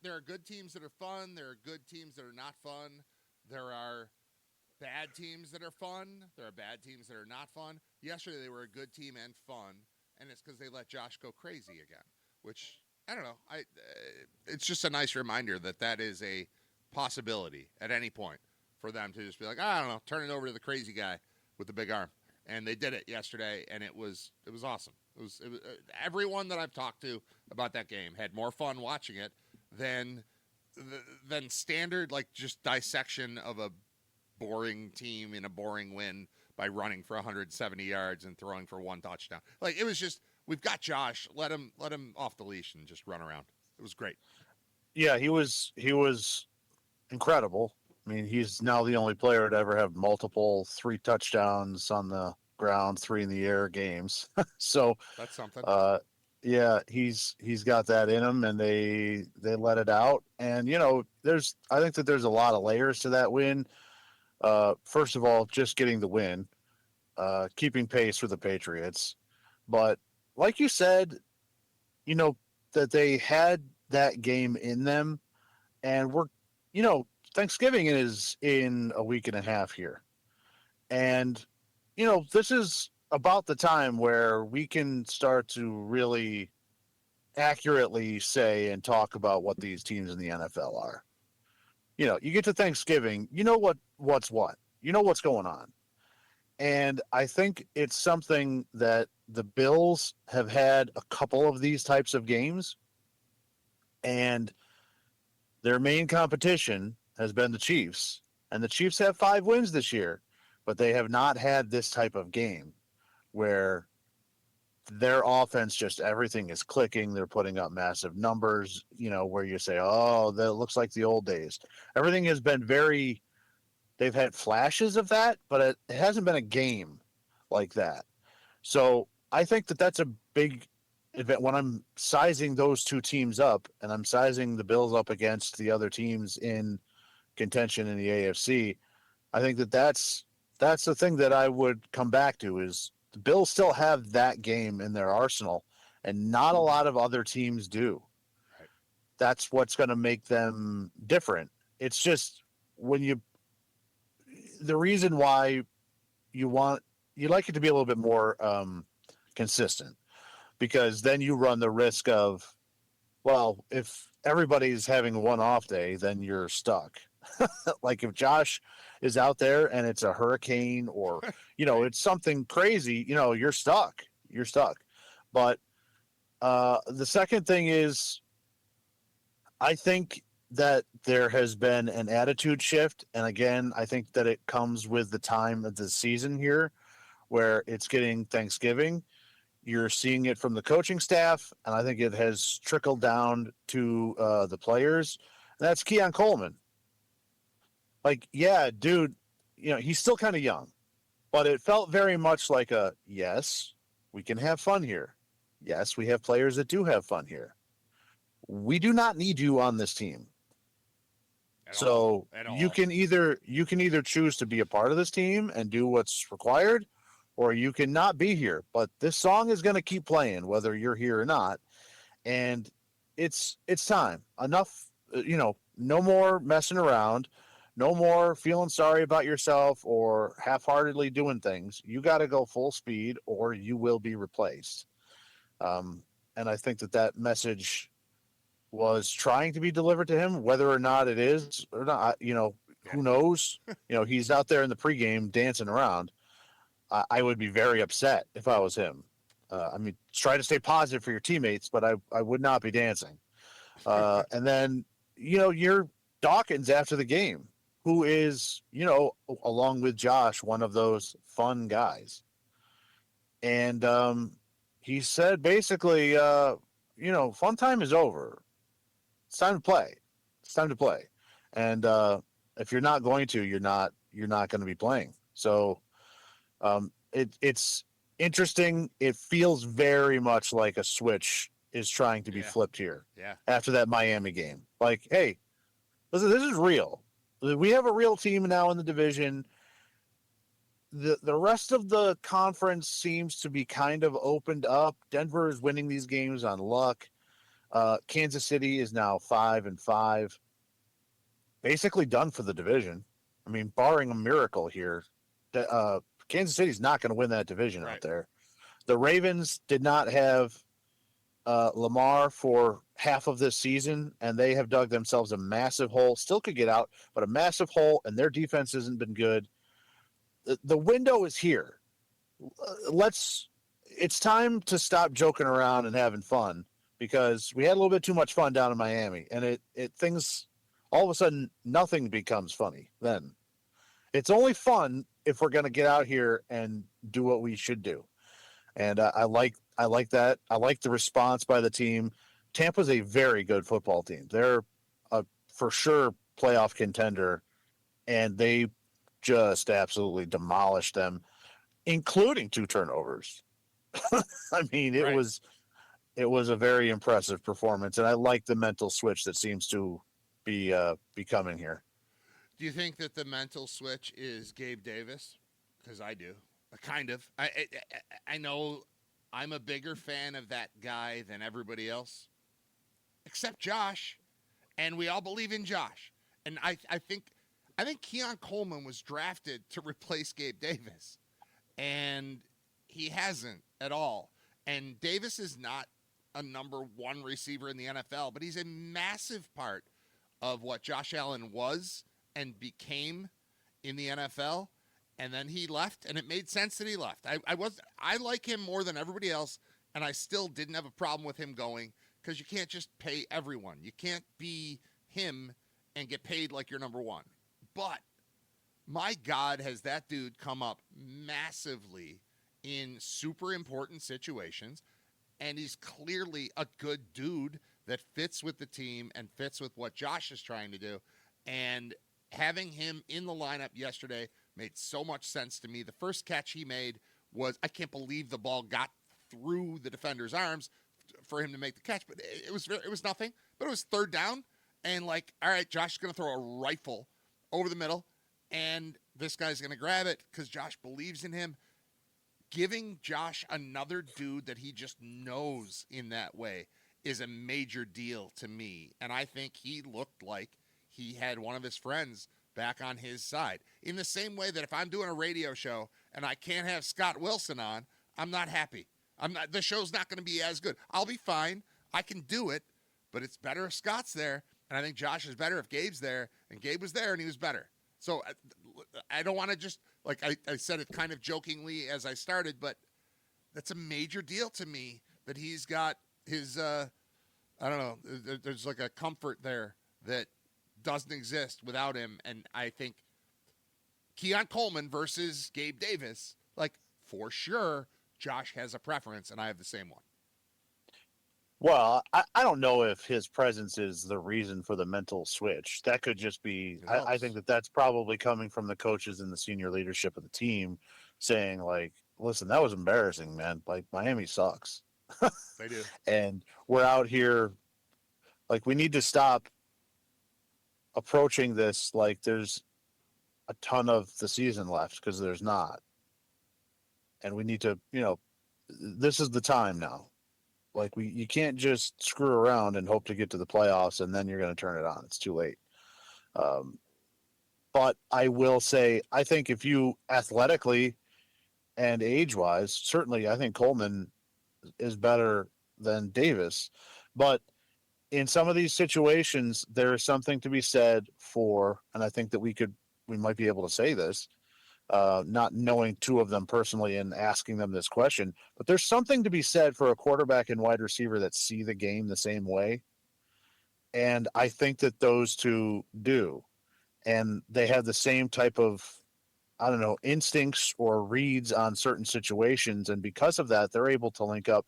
There are good teams that are fun. There are good teams that are not fun. There are bad teams that are fun. There are bad teams that are not fun. Yesterday they were a good team and fun, and it's because they let Josh go crazy again. Which I don't know. It's just a nice reminder that is a possibility at any point for them to just be like, I don't know, turn it over to the crazy guy with the big arm. And they did it yesterday, and it was awesome. It was everyone that I've talked to about that game had more fun watching it than standard, like, just dissection of a boring team in a boring win by running for 170 yards and throwing for one touchdown. Like, it was just, we've got Josh. Let him off the leash and just run around. It was great. Yeah, he was incredible. I mean, he's now the only player to ever have multiple 3 touchdowns on the ground, 3 in the air games. So that's something. Yeah, he's got that in him, and they let it out. And I think that there's a lot of layers to that win. First of all, just getting the win, keeping pace with the Patriots. But like you said, that they had that game in them, and Thanksgiving is in a week and a half here. And, this is about the time where we can start to really accurately say and talk about what these teams in the NFL are. You get to Thanksgiving, what's what. You know what's going on. And I think it's something that the Bills have had a couple of these types of games, and their main competition has been the Chiefs. And the Chiefs have 5 wins this year, but they have not had this type of game where their offense, just everything is clicking. They're putting up massive numbers, where you say, oh, that looks like the old days. Everything has been they've had flashes of that, but it hasn't been a game like that. So I think that that's a big event when I'm sizing those 2 teams up, and I'm sizing the Bills up against the other teams in contention in the AFC. I think that that's the thing that I would come back to is the Bills still have that game in their arsenal, and not a lot of other teams do. Right. That's what's going to make them different. It's just the reason why you like it to be a little bit more consistent, because then you run the risk of, well, if everybody's having one off day, then you're stuck. Like if Josh is out there and it's a hurricane or, it's something crazy, you're stuck. But the second thing is, I think that there has been an attitude shift. And again, I think that it comes with the time of the season here where it's getting Thanksgiving. You're seeing it from the coaching staff, and I think it has trickled down to the players. And that's Keon Coleman. Like, yeah, dude, he's still kind of young, but it felt very much like yes, we can have fun here. Yes, we have players that do have fun here. We do not need you on this team. At all. So At you all. can either choose to be a part of this team and do what's required, or you can not be here. But this song is going to keep playing whether you're here or not, and it's time. Enough, no more messing around, no more feeling sorry about yourself or half-heartedly doing things. You got to go full speed, or you will be replaced. Um, and I think that message was trying to be delivered to him, whether or not it is or not. Yeah. Who knows? He's out there in the pregame dancing around. I would be very upset if I was him. I mean, try to stay positive for your teammates, but I would not be dancing. And then, you're Dawkins after the game, who is, along with Josh, one of those fun guys. And he said basically, fun time is over. It's time to play. It's time to play. And if you're not going to, you're not going to be playing. So it's interesting. It feels very much like a switch is trying to be Yeah. flipped here Yeah. after that Miami game. Like, hey, listen, this is real. We have a real team now in the division. The rest of the conference seems to be kind of opened up. Denver is winning these games on luck. Kansas City is now 5-5, basically done for the division. I mean, barring a miracle here, Kansas City's not going to win that division Right. out there. The Ravens did not have Lamar for half of this season, and they have dug themselves a massive hole. Still could get out, but a massive hole, and their defense hasn't been good. The window is here. It's time to stop joking around and having fun, because we had a little bit too much fun down in Miami, and things all of a sudden nothing becomes funny then. It's only fun if we're going to get out here and do what we should do. And I like that. I like the response by the team. Tampa's a very good football team. They're a for sure playoff contender, and they just absolutely demolished them, including 2 turnovers. I mean, it Right. was it was a very impressive performance, and I like the mental switch that seems to be becoming here. Do you think that the mental switch is Gabe Davis? Because I do. Kind of. I know I'm a bigger fan of that guy than everybody else, except Josh, and we all believe in Josh. And I think Keon Coleman was drafted to replace Gabe Davis, and he hasn't at all. And Davis is not a number one receiver in the NFL, but he's a massive part of what Josh Allen was and became in the NFL. And then he left, and it made sense that he left. I like him more than everybody else, and I still didn't have a problem with him going, because you can't just pay everyone. You can't be him and get paid like you're number one. But my God, has that dude come up massively in super important situations, and he's clearly a good dude that fits with the team and fits with what Josh is trying to do. And having him in the lineup yesterday made so much sense to me. The first catch he made was, I can't believe the ball got through the defender's arms for him to make the catch, but it was nothing. But it was third down, and like, all right, Josh is going to throw a rifle over the middle, and this guy's going to grab it because Josh believes in him. Giving Josh another dude that he just knows in that way is a major deal to me. And I think he looked like he had one of his friends back on his side. In the same way that if I'm doing a radio show and I can't have Scott Wilson on, I'm not happy. The show's not going to be as good. I'll be fine. I can do it, but it's better if Scott's there. And I think Josh is better if Gabe's there. And Gabe was there and he was better. So I don't want to just, like I said it kind of jokingly as I started, but that's a major deal to me that he's got his, I don't know, there's like a comfort there that doesn't exist without him. And I think Keon Coleman versus Gabe Davis, like, for sure, Josh has a preference, and I have the same one. Well, I don't know if his presence is the reason for the mental switch. That could just be. It I think helps. that that's probably coming from the coaches and the senior leadership of the team, saying like, "Listen, that was embarrassing, man. Like Miami sucks, They do. and we're out here. Like we need to stop approaching this like there's a ton of the season left because there's not, and we need to, this is the time now. Like you can't just screw around and hope to get to the playoffs and then you're going to turn it on. It's too late. Um, but I will say, I think if you athletically and age wise, certainly I think Coleman is better than Davis. But in some of these situations, there is something to be said for, and I think that we might be able to say this, not knowing two of them personally and asking them this question, but there's something to be said for a quarterback and wide receiver that see the game the same way. And I think that those two do. And they have the same type of, I don't know, instincts or reads on certain situations. And because of that, they're able to link up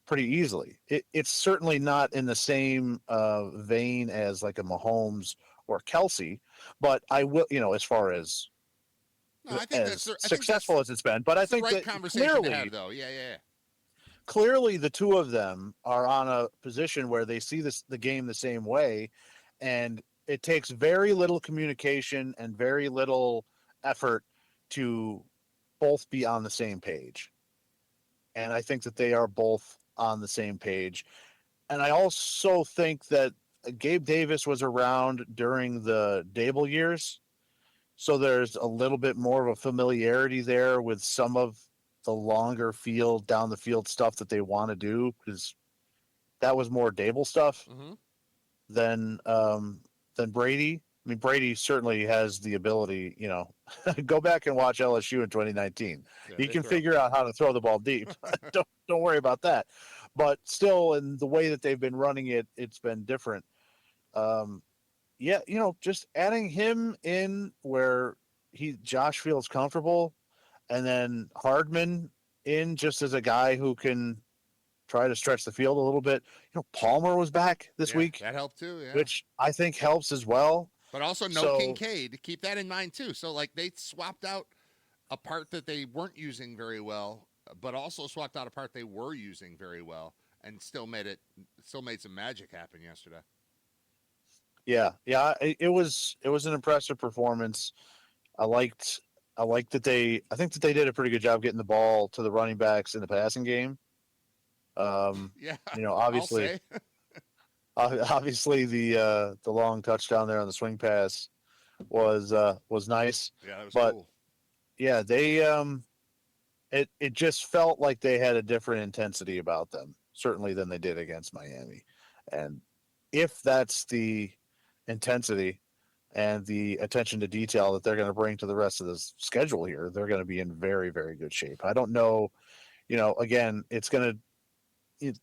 pretty easily. It's certainly not in the same vein as like a Mahomes or Kelsey, but I will, as far No, I think as I think that's successful as it's been. But I the think right that conversation to have, though. Yeah, yeah, yeah. clearly the two of them are on a position where they see the game the same way, and it takes very little communication and very little effort to both be on the same page. And I think that they are both on the same page. And I also think that Gabe Davis was around during the Dable years. So there's a little bit more of a familiarity there with some of the longer field, down the field stuff that they want to do, because that was more Dable stuff Mm-hmm. than Brady. I mean, Brady certainly has the ability, go back and watch LSU in 2019. Yeah, He they can throw. figure out how to throw the ball deep. Don't worry about that. But still, in the way that they've been running it, it's been different. Um, yeah, just adding him in where Josh feels comfortable, and then Hardman in just as a guy who can try to stretch the field a little bit. Palmer was back this Yeah, week, that helped too. Yeah. which I think helps as well. But also no So Kincaid. Keep that in mind too. So like they swapped out a part that they weren't using very well, but also swapped out a part they were using very well, and still made some magic happen yesterday. yeah, it was an impressive performance. I liked that I think that they did a pretty good job getting the ball to the running backs in the passing game. Yeah, I'll Obviously, say. obviously the long touchdown there on the swing pass was nice, Yeah, that was but cool. yeah, they it just felt like they had a different intensity about them, certainly than they did against Miami. And if that's the intensity and the attention to detail that they're going to bring to the rest of the schedule here, they're going to be in very, very good shape. I don't know, again,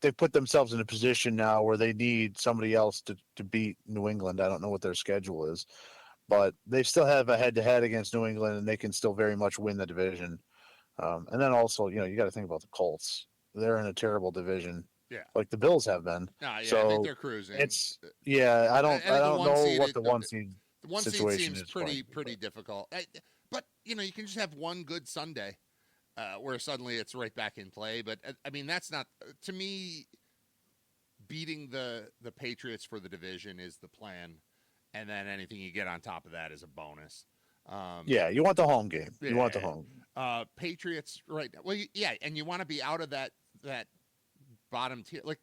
they put themselves in a position now where they need somebody else to beat New England. I don't know what their schedule is, but they still have a head to head against New England, and they can still very much win the division. And then also, you got to think about the Colts. They're in a terrible division, Yeah. like the Bills have been. No, yeah, I think So they're cruising. it's yeah. I I don't I think the don't one know seed, what the one seed the one seed situation seems is going to be. pretty difficult. But you can just have one good Sunday, where suddenly it's right back in play. But I mean, that's not to me. Beating the Patriots for the division is the plan, and then anything you get on top of that is a bonus. Yeah, you want the home game. You want the Yeah. home. Patriots, right? Well, yeah, and you want to be out of that bottom tier. Like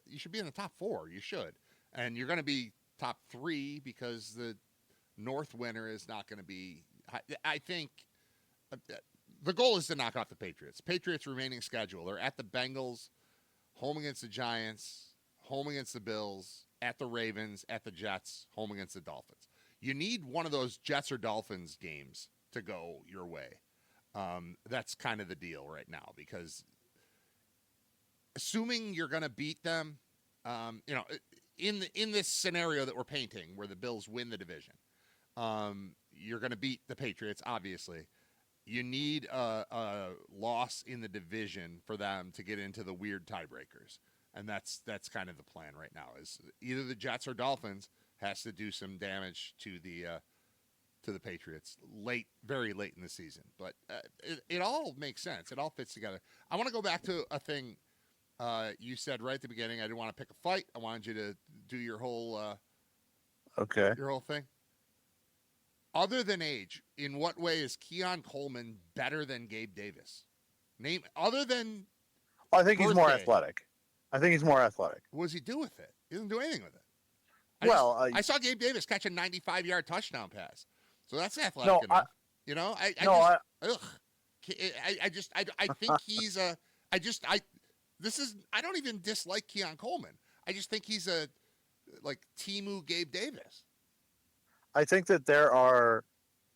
you should be in the top four. You should, and you're going to be top three because the North winner is not going to be. I think the goal is to knock off the Patriots. Patriots remaining schedule. They're at the Bengals, home against the Giants, home against the Bills, at the Ravens, at the Jets, home against the Dolphins. You need one of those Jets or Dolphins games to go your way. That's kind of the deal right now because assuming you're going to beat them, in this scenario that we're painting where the Bills win the division, you're going to beat the Patriots, obviously. You need a loss in the division for them to get into the weird tiebreakers. and that's kind of the plan right now. Is either the Jets or Dolphins has to do some damage to the Patriots very late in the season. But it all makes sense. It all fits together. I want to go back to a thing you said right at the beginning. I didn't want to pick a fight. I wanted you to do your whole thing. Other than age, in what way is Keon Coleman better than Gabe Davis? Other than I think he's more athletic. I think he's more athletic. What does he do with it? He doesn't do anything with it. I saw Gabe Davis catch a 95-yard touchdown pass, so that's athletic enough. I think he's a. I don't even dislike Keon Coleman. I just think he's a Timu Gabe Davis. I think that there are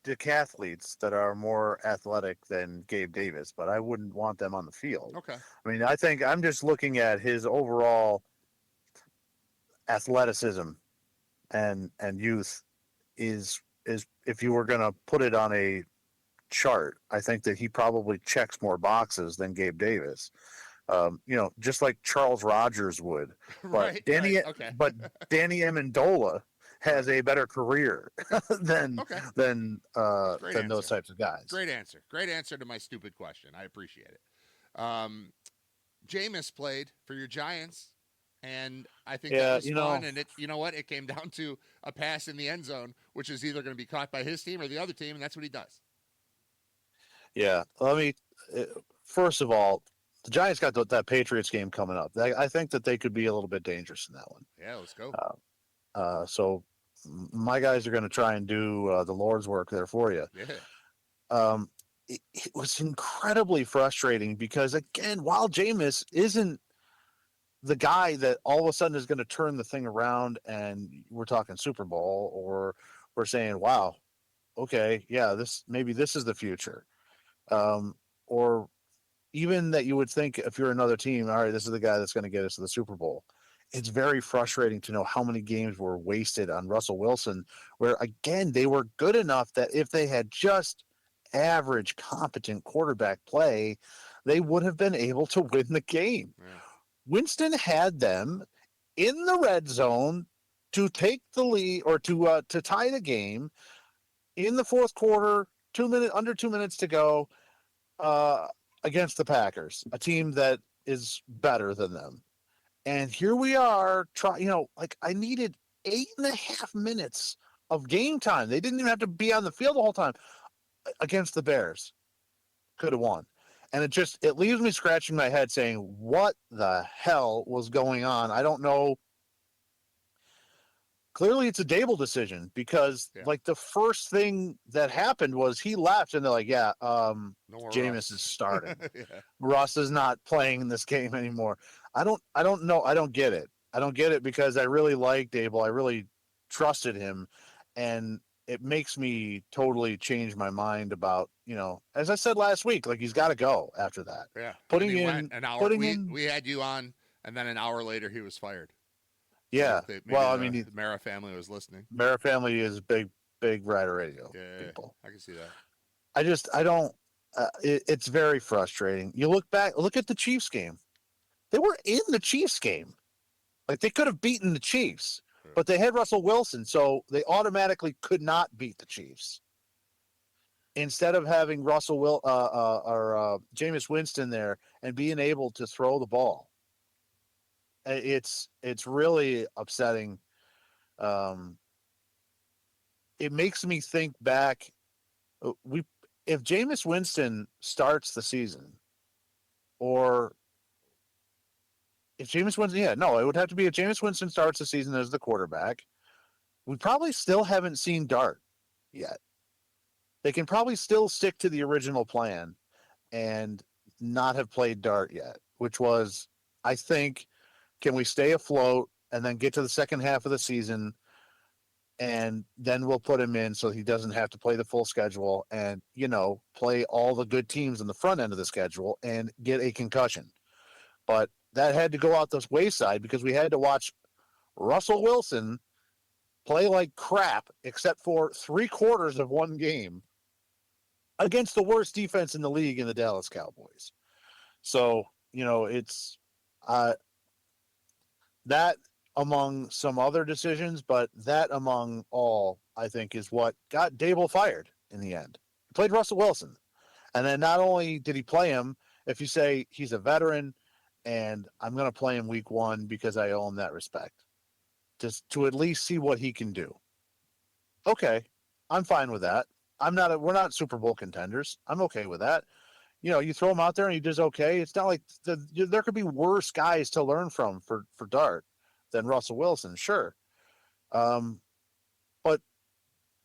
decathletes that are more athletic than Gabe Davis, but I wouldn't want them on the field. Okay. I mean, I think I'm just looking at his overall athleticism and youth is if you were going to put it on a chart, I think that he probably checks more boxes than Gabe Davis. Just like Charles Rogers would. But Danny Amendola has a better career than those types of guys. Great answer to my stupid question. I appreciate it. Jameis played for your Giants, and I think that was fun. And it came down to a pass in the end zone, which is either going to be caught by his team or the other team, and that's what he does. Yeah, first of all, the Giants got that Patriots game coming up. I think that they could be a little bit dangerous in that one. Yeah, let's go. So my guys are going to try and do the Lord's work there for you. Yeah. It was incredibly frustrating because, again, while Jameis isn't the guy that all of a sudden is going to turn the thing around and we're talking Super Bowl, or we're saying, wow, okay, yeah, this is the future. Or even that you would think if you're another team, all right, this is the guy that's going to get us to the Super Bowl. It's very frustrating to know how many games were wasted on Russell Wilson, where, again, they were good enough that if they had just average, competent quarterback play, they would have been able to win the game. Yeah. Winston had them in the red zone to take the lead or to tie the game in the fourth quarter, under 2 minutes to go, against the Packers, a team that is better than them. And here we are I needed 8.5 minutes of game time. They didn't even have to be on the field the whole time against the Bears. Could have won. And it leaves me scratching my head saying, what the hell was going on? I don't know. Clearly it's a Dable decision because the first thing that happened was he left and they're like, Jameis is starting. Yeah. Russ is not playing in this game anymore. I don't know. I don't get it. I don't get it because I really like Dable. I really trusted him. And it makes me totally change my mind about, as I said last week, he's got to go after that. Yeah. Putting in an hour. We had you on, and then an hour later he was fired. Yeah. So the Mara family was listening. Mara family is big Riter Radio people. I can see that. I don't. It's very frustrating. You look at the Chiefs game. They were in the Chiefs game. They could have beaten the Chiefs, but they had Russell Wilson, so they automatically could not beat the Chiefs. Instead of having Jameis Winston there and being able to throw the ball, it's really upsetting. It makes me think back. If Jameis Winston starts the season, or if Jameis Winston, it would have to be if Jameis Winston starts the season as the quarterback. We probably still haven't seen Dart yet. They can probably still stick to the original plan and not have played Dart yet, which was, I think, can we stay afloat and then get to the second half of the season and then we'll put him in so he doesn't have to play the full schedule and, play all the good teams in the front end of the schedule and get a concussion. But that had to go out the wayside because we had to watch Russell Wilson play like crap except for 3/4 of one game against the worst defense in the league in the Dallas Cowboys. So, it's That among some other decisions, but that among all, I think, is what got Dable fired in the end. He played Russell Wilson. And then not only did he play him, if you say he's a veteran and I'm going to play him week one because I owe him that respect, just to at least see what he can do. Okay, I'm fine with that. We're not Super Bowl contenders. I'm okay with that. You throw him out there and he does okay. It's not like there could be worse guys to learn from for Dart than Russell Wilson, sure. But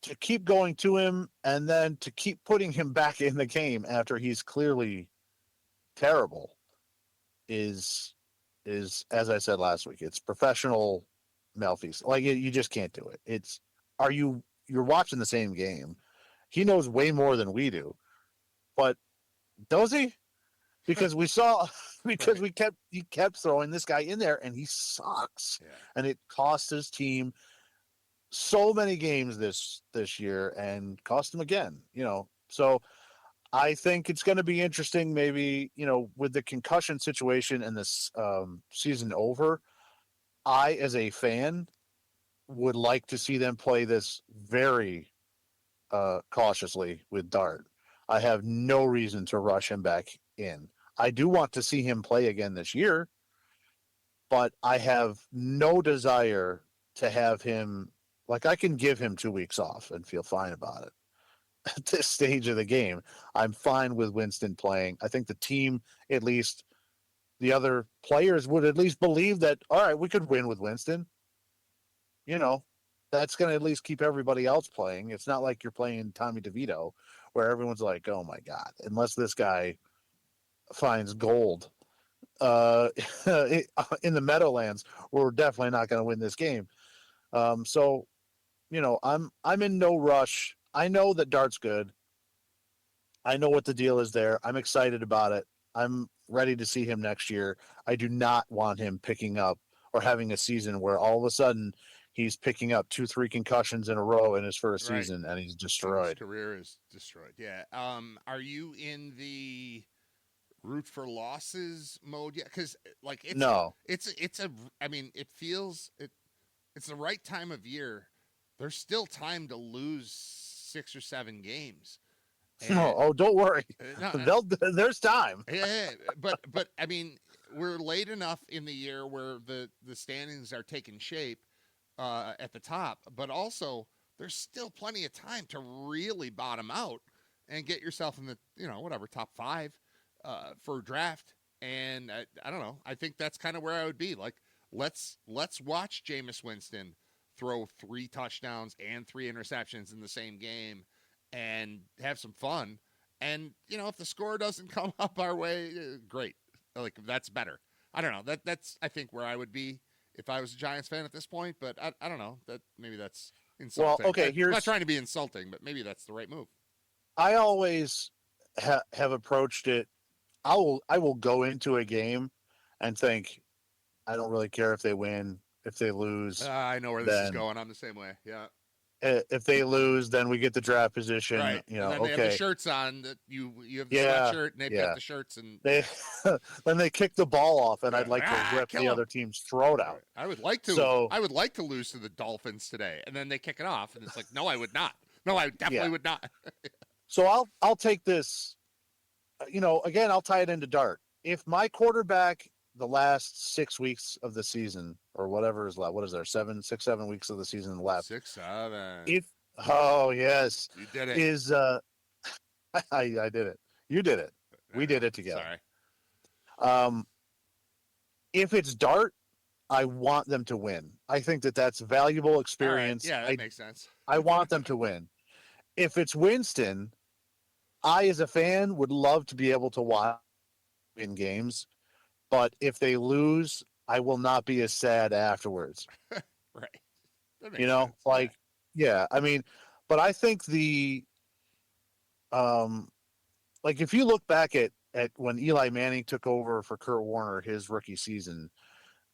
to keep going to him and then to keep putting him back in the game after he's clearly terrible is as I said last week, it's professional malfeasance. Like you just can't do it. You're watching the same game. He knows way more than we do, but does he? Because we saw because he kept throwing this guy in there and he sucks, and it cost his team so many games this year and cost him again. So I think it's going to be interesting. Maybe with the concussion situation and this season over, I as a fan would like to see them play this very cautiously with Dart. I have no reason to rush him back in. I do want to see him play again this year, but I have no desire to have him. Like, I can give him 2 weeks off and feel fine about it. At this stage of the game, I'm fine with Winston playing. I think the team, at least the other players, would at least believe that, all right, we could win with Winston. That's going to at least keep everybody else playing. It's not like you're playing Tommy DeVito where everyone's like, oh my God, unless this guy finds gold in the Meadowlands, we're definitely not going to win this game. So, I'm in no rush. I know that Dart's good. I know what the deal is there. I'm excited about it. I'm ready to see him next year. I do not want him picking up or having a season where all of a sudden he's picking up 2-3 concussions in a row in his first season and he's destroyed. His career is destroyed. Yeah. Are you in the root for losses mode yet? Because it feels it's the right time of year. There's still time to lose 6 or 7 games. Don't worry. There's time. Yeah, but I mean, we're late enough in the year where the standings are taking shape at the top, but also there's still plenty of time to really bottom out and get yourself in the top 5 for a draft. And I don't know. I think that's kind of where I would be. Like, let's watch Jameis Winston throw 3 touchdowns and 3 interceptions in the same game and have some fun. And, if the score doesn't come up our way, great. Like, that's better. I don't know. That's, I think, where I would be if I was a Giants fan at this point. But I don't know. Maybe that's insulting. Well, okay, I'm not trying to be insulting, but maybe that's the right move. I always have approached it. I will go into a game and think, I don't really care if they win, if they lose. I know where this is going. I'm the same way. Yeah. If they lose, then we get the draft position. Right. And then they have the shirts on. That you have the sweatshirt, and they've got the shirts, and then they kick the ball off, and I'd like to rip the other team's throat out. I would like to. I would like to lose to the Dolphins today, and then they kick it off, and it's like, no, I would not. No, I definitely would not. So I'll take this. Again, I'll tie it into Dart. If my quarterback the last 6 weeks of the season, or whatever is left, what is there, 7 weeks of the season left? 6, 7. You did it. Is I did it. You did it. We did it together. Sorry. If it's Dart, I want them to win. I think that's valuable experience. Right. Yeah, that makes sense. I want them to win. If it's Winston, I, as a fan, would love to be able to watch in games. But if they lose, I will not be as sad afterwards. Right. That makes sense. I mean, but I think if you look back at when Eli Manning took over for Kurt Warner his rookie season,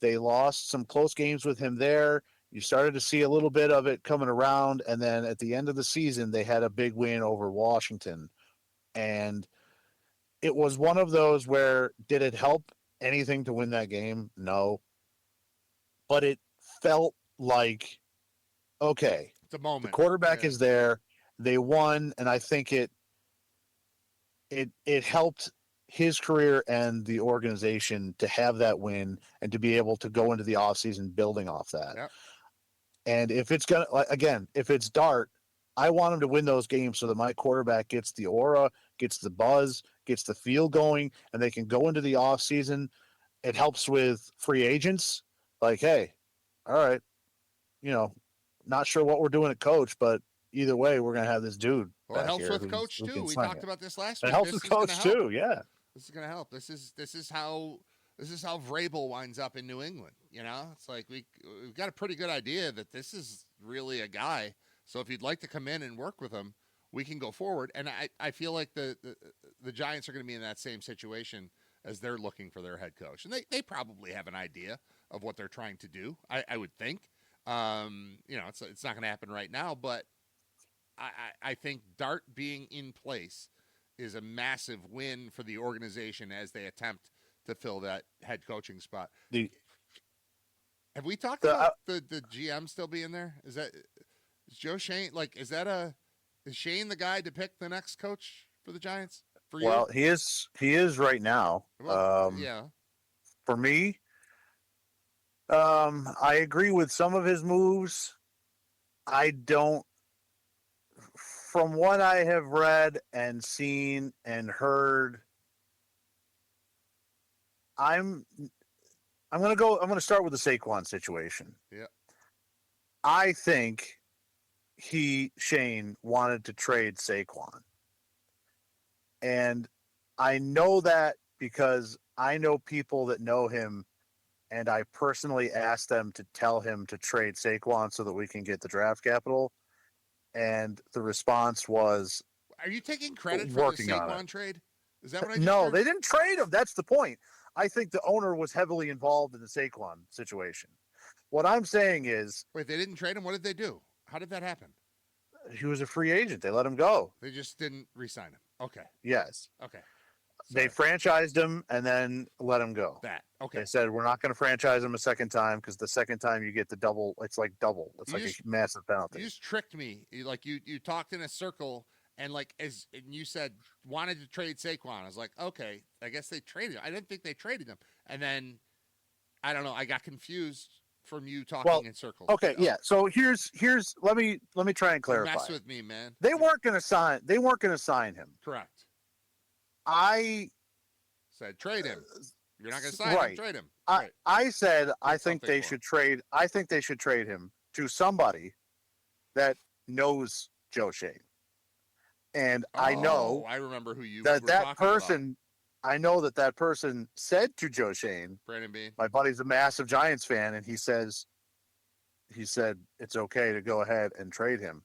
they lost some close games with him there. You started to see a little bit of it coming around, and then at the end of the season, they had a big win over Washington. And it was one of those where, did it help anything to win that game? No. but it felt like, okay, It's a moment. the quarterback is there. They won, and I think it helped his career and the organization to have that win and to be able to go into the offseason building off that. Yep. And if it's going to, again, if it's Dart, I want him to win those games so that my quarterback gets the aura, gets the buzz, gets the feel going, and they can go into the offseason. It helps with free agents. Like, hey, all right, not sure what we're doing at coach, but either way, we're going to have this dude. Well, it helps with coach too. We talked about this last week. It helps with coach too. Yeah, this is going to help. This is how Vrabel winds up in New England. It's like we've got a pretty good idea that this is really a guy. So if you'd like to come in and work with him, we can go forward. And I feel like the Giants are going to be in that same situation as they're looking for their head coach, and they probably have an idea of what they're trying to do. I would think. It's not going to happen right now, but I think Dart being in place is a massive win for the organization as they attempt to fill that head coaching spot. Have we talked about the GM still being there? Is Joe Schoen, is Shane the guy to pick the next coach for the Giants? For you? Well, he is right now. Yeah. For me, I agree with some of his moves. I don't. From what I have read and seen and heard, I'm going to start with the Saquon situation. Yeah. I think Shane wanted to trade Saquon. And I know that because I know people that know him, and I personally asked them to tell him to trade Saquon so that we can get the draft capital. And the response was, "Are you taking credit for the Saquon trade? Is that what I just No, heard? they didn't trade him. That's the point. I think the owner was heavily involved in the Saquon situation. What I'm saying is... Wait, they didn't trade him? What did they do? How did that happen? He was a free agent. They let him go. They just didn't re-sign him. Okay. Yes. Okay. Sorry. They franchised him and then let him go. Okay. They said, we're not going to franchise him a second time because the second time you get the double. It's like double. It's like a massive penalty. You just tricked me. You talked in a circle and you said wanted to trade Saquon. I was like, okay, I guess they traded him. I didn't think they traded him. And then I don't know. I got confused from you talking in circles. Okay, yeah. So here's let me try and clarify. Mess with me, man. They weren't going to sign him. Correct. I said trade him. You're not going to sign him. Trade him. I said I think they should trade. I think they should trade him to somebody that knows Joe Schoen. And I know I remember who you that were that talking person. About. I know that person said to Joe Schoen, Brandon Bean. My buddy's a massive Giants fan, and he said it's okay to go ahead and trade him.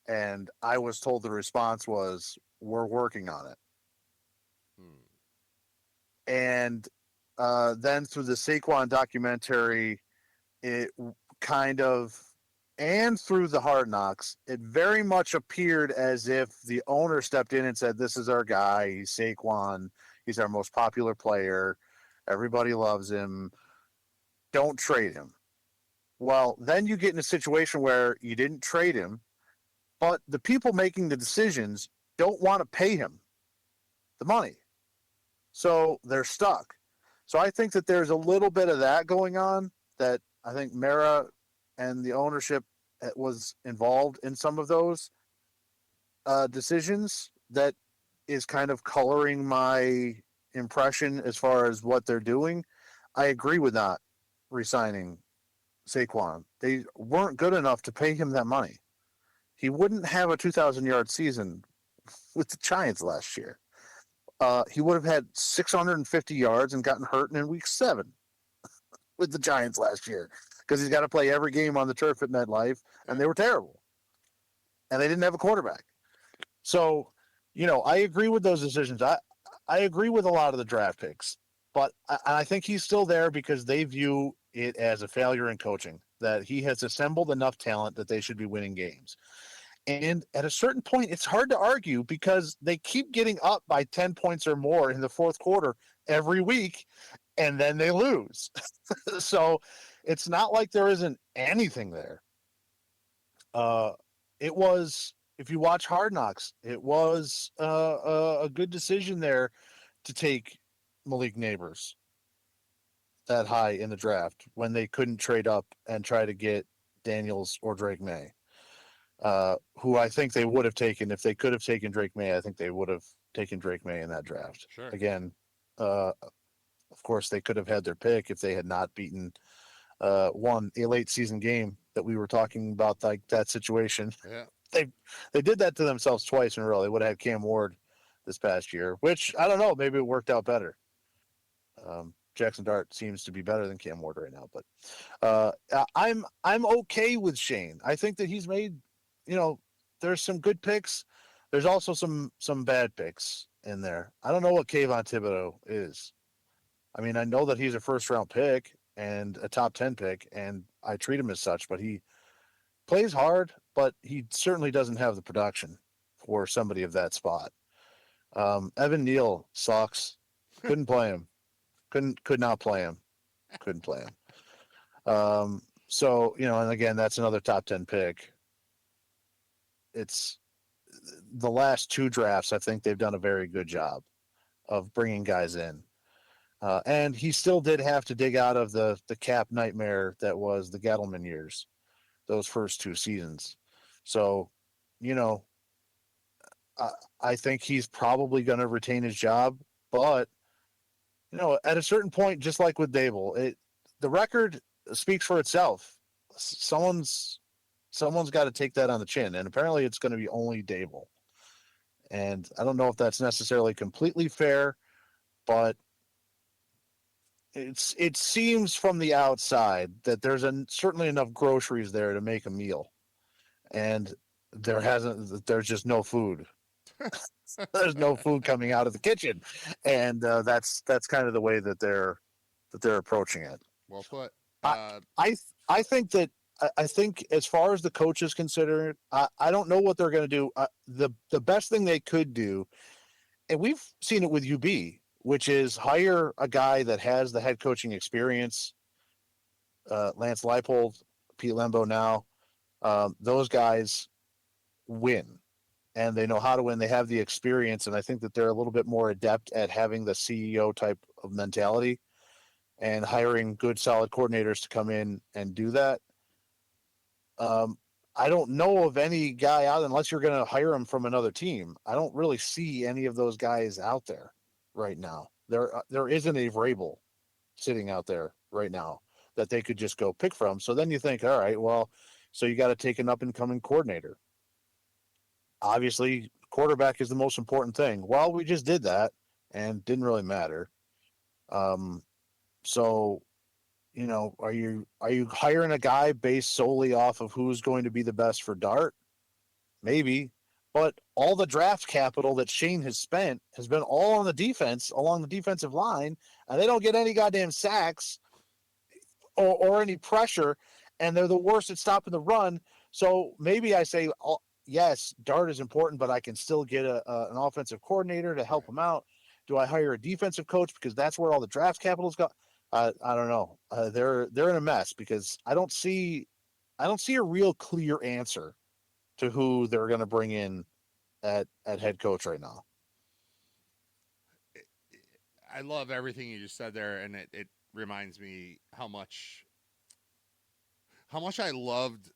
And I was told the response was, we're working on it. And then through the Saquon documentary, it kind of, and through the Hard Knocks, it very much appeared as if the owner stepped in and said, this is our guy. He's Saquon. He's our most popular player. Everybody loves him. Don't trade him. Well, then you get in a situation where you didn't trade him, but the people making the decisions don't want to pay him the money. So they're stuck. So I think that there's a little bit of that going on, that I think Mara and the ownership was involved in some of those decisions that is kind of coloring my impression as far as what they're doing. I agree with not re-signing Saquon. They weren't good enough to pay him that money. He wouldn't have a 2,000-yard season with the Giants last year. He would have had 650 yards and gotten hurt in week 7 with the Giants last year because he's got to play every game on the turf at MetLife, and they were terrible. And they didn't have a quarterback. So, I agree with those decisions. I agree with a lot of the draft picks, but I think he's still there because they view it as a failure in coaching, that he has assembled enough talent that they should be winning games. And at a certain point, it's hard to argue because they keep getting up by 10 points or more in the fourth quarter every week, and then they lose. So It's not like there isn't anything there. It was, if you watch Hard Knocks, it was a good decision there to take Malik Neighbors that high in the draft when they couldn't trade up and try to get Daniels or Drake May, who I think they would have taken if they could have taken Drake May. I think they would have taken Drake May in that draft. Sure. Again, of course, they could have had their pick if they had not beaten won a late season game that we were talking about, like that situation. Yeah. They did that to themselves twice in a row. They would have had Cam Ward this past year, which I don't know, maybe it worked out better. Jackson Dart seems to be better than Cam Ward right now, but I'm okay with Shane. I think that he's made, there's some good picks. There's also some bad picks in there. I don't know what Kayvon Thibodeau is. I mean, I know that he's a first round pick and a top 10 pick, and I treat him as such, but he plays hard, but he certainly doesn't have the production for somebody of that spot. Evan Neal sucks. Couldn't play him. Could not play him. Couldn't play him. So, and again, that's another top 10 pick. It's the last two drafts. I think they've done a very good job of bringing guys in. And he still did have to dig out of the cap nightmare that was the Gettleman years, those first two seasons. So, I think he's probably going to retain his job, but at a certain point, just like with Dable, the record speaks for itself. Someone's got to take that on the chin, and apparently it's going to be only Dable. And I don't know if that's necessarily completely fair, but it seems from the outside that there's certainly enough groceries there to make a meal, and there's just no food. There's no food coming out of the kitchen, and that's kind of the way that they're approaching it. Well put. I think that I think as far as the coach is considered, I don't know what they're going to do. The best thing they could do, and we've seen it with UB, which is hire a guy that has the head coaching experience. Lance Leipold, Pete Lembo now, those guys win. And they know how to win. They have the experience, and I think that they're a little bit more adept at having the CEO type of mentality and hiring good, solid coordinators to come in and do that. I don't know of any guy out, unless you're going to hire him from another team. I don't really see any of those guys out there right now. There isn't a Vrabel sitting out there right now that they could just go pick from. So then you think, all right, well, so you got to take an up-and-coming coordinator. Obviously, quarterback is the most important thing. Well, we just did that, and didn't really matter. So, are you hiring a guy based solely off of who's going to be the best for Dart? Maybe, but all the draft capital that Shane has spent has been all on the defense, along the defensive line, and they don't get any goddamn sacks or any pressure, and they're the worst at stopping the run. So maybe I say, yes, Dart is important, but I can still get an offensive coordinator to help him out. Do I hire a defensive coach because that's where all the draft capital's got? I don't know. They're in a mess because I don't see a real clear answer to who they're going to bring in at head coach right now. I love everything you just said there, and it reminds me how much I loved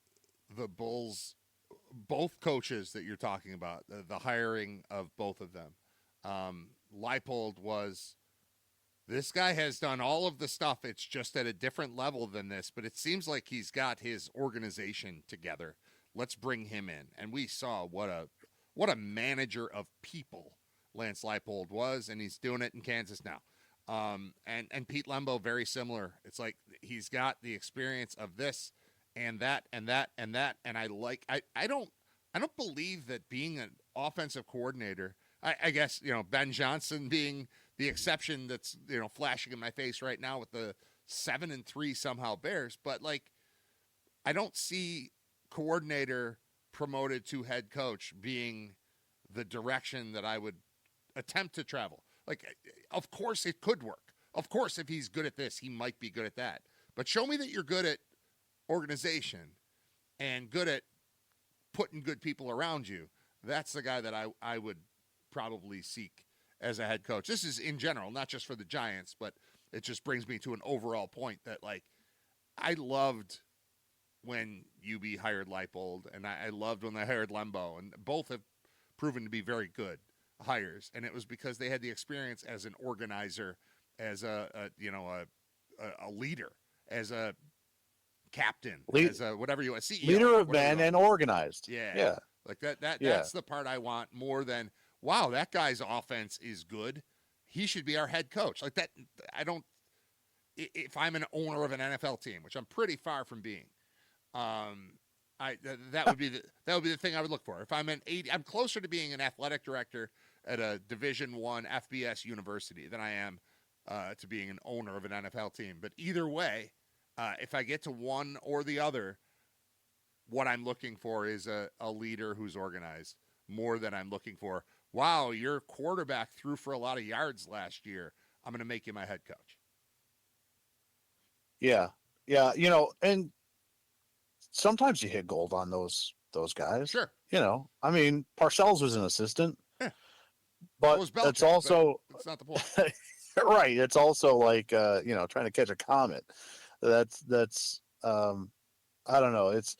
the Bulls. Both coaches that you're talking about, the hiring of both of them. Leipold was, this guy has done all of the stuff. It's just at a different level than this, but it seems like he's got his organization together. Let's bring him in. And we saw what a manager of people Lance Leipold was, and he's doing it in Kansas now. And Pete Lembo, very similar. It's like he's got the experience of this and that and that and that, and I don't believe that being an offensive coordinator, I guess Ben Johnson being the exception that's flashing in my face right now with the 7-3 somehow Bears, but I don't see coordinator promoted to head coach being the direction that I would attempt to travel. Of course it could work. Of course, if he's good at this, he might be good at that. But show me that you're good at organization and good at putting good people around you. That's the guy that I would probably seek as a head coach. This is in general, not just for the Giants, but it just brings me to an overall point that, like, I loved when UB hired Leipold, and I loved when they hired Lembo, and both have proven to be very good hires. And it was because they had the experience as an organizer, as a leader, as a captain, as a whatever you want, CEO, leader of men and organized. Yeah. Like that's the part I want more than, wow, that guy's offense is good, he should be our head coach. Like that, if I'm an owner of an NFL team, which I'm pretty far from being, that would be the thing I would look for. If I'm I'm closer to being an athletic director at a Division I FBS university than I am to being an owner of an NFL team. But either way, if I get to one or the other, what I'm looking for is a leader who's organized more than I'm looking for, wow, your quarterback threw for a lot of yards last year, I'm going to make you my head coach. Yeah. And sometimes you hit gold on those guys. Sure. I mean, Parcells was an assistant, but it's also it's not the point. Right. It's also like trying to catch a comet. That's I don't know. It's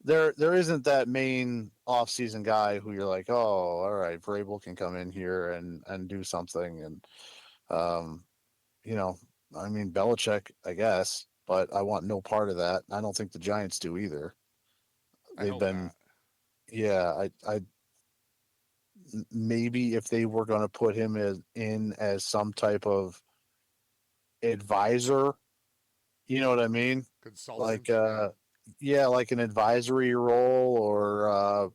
there isn't that main off-season guy who you're like, oh, all right, Vrabel can come in here and do something. And I mean, Belichick, I guess, but I want no part of that. I don't think the Giants do either. They've been, I maybe if they were going to put him as some type of advisor, you know what I mean? Consultant. Like an advisory role or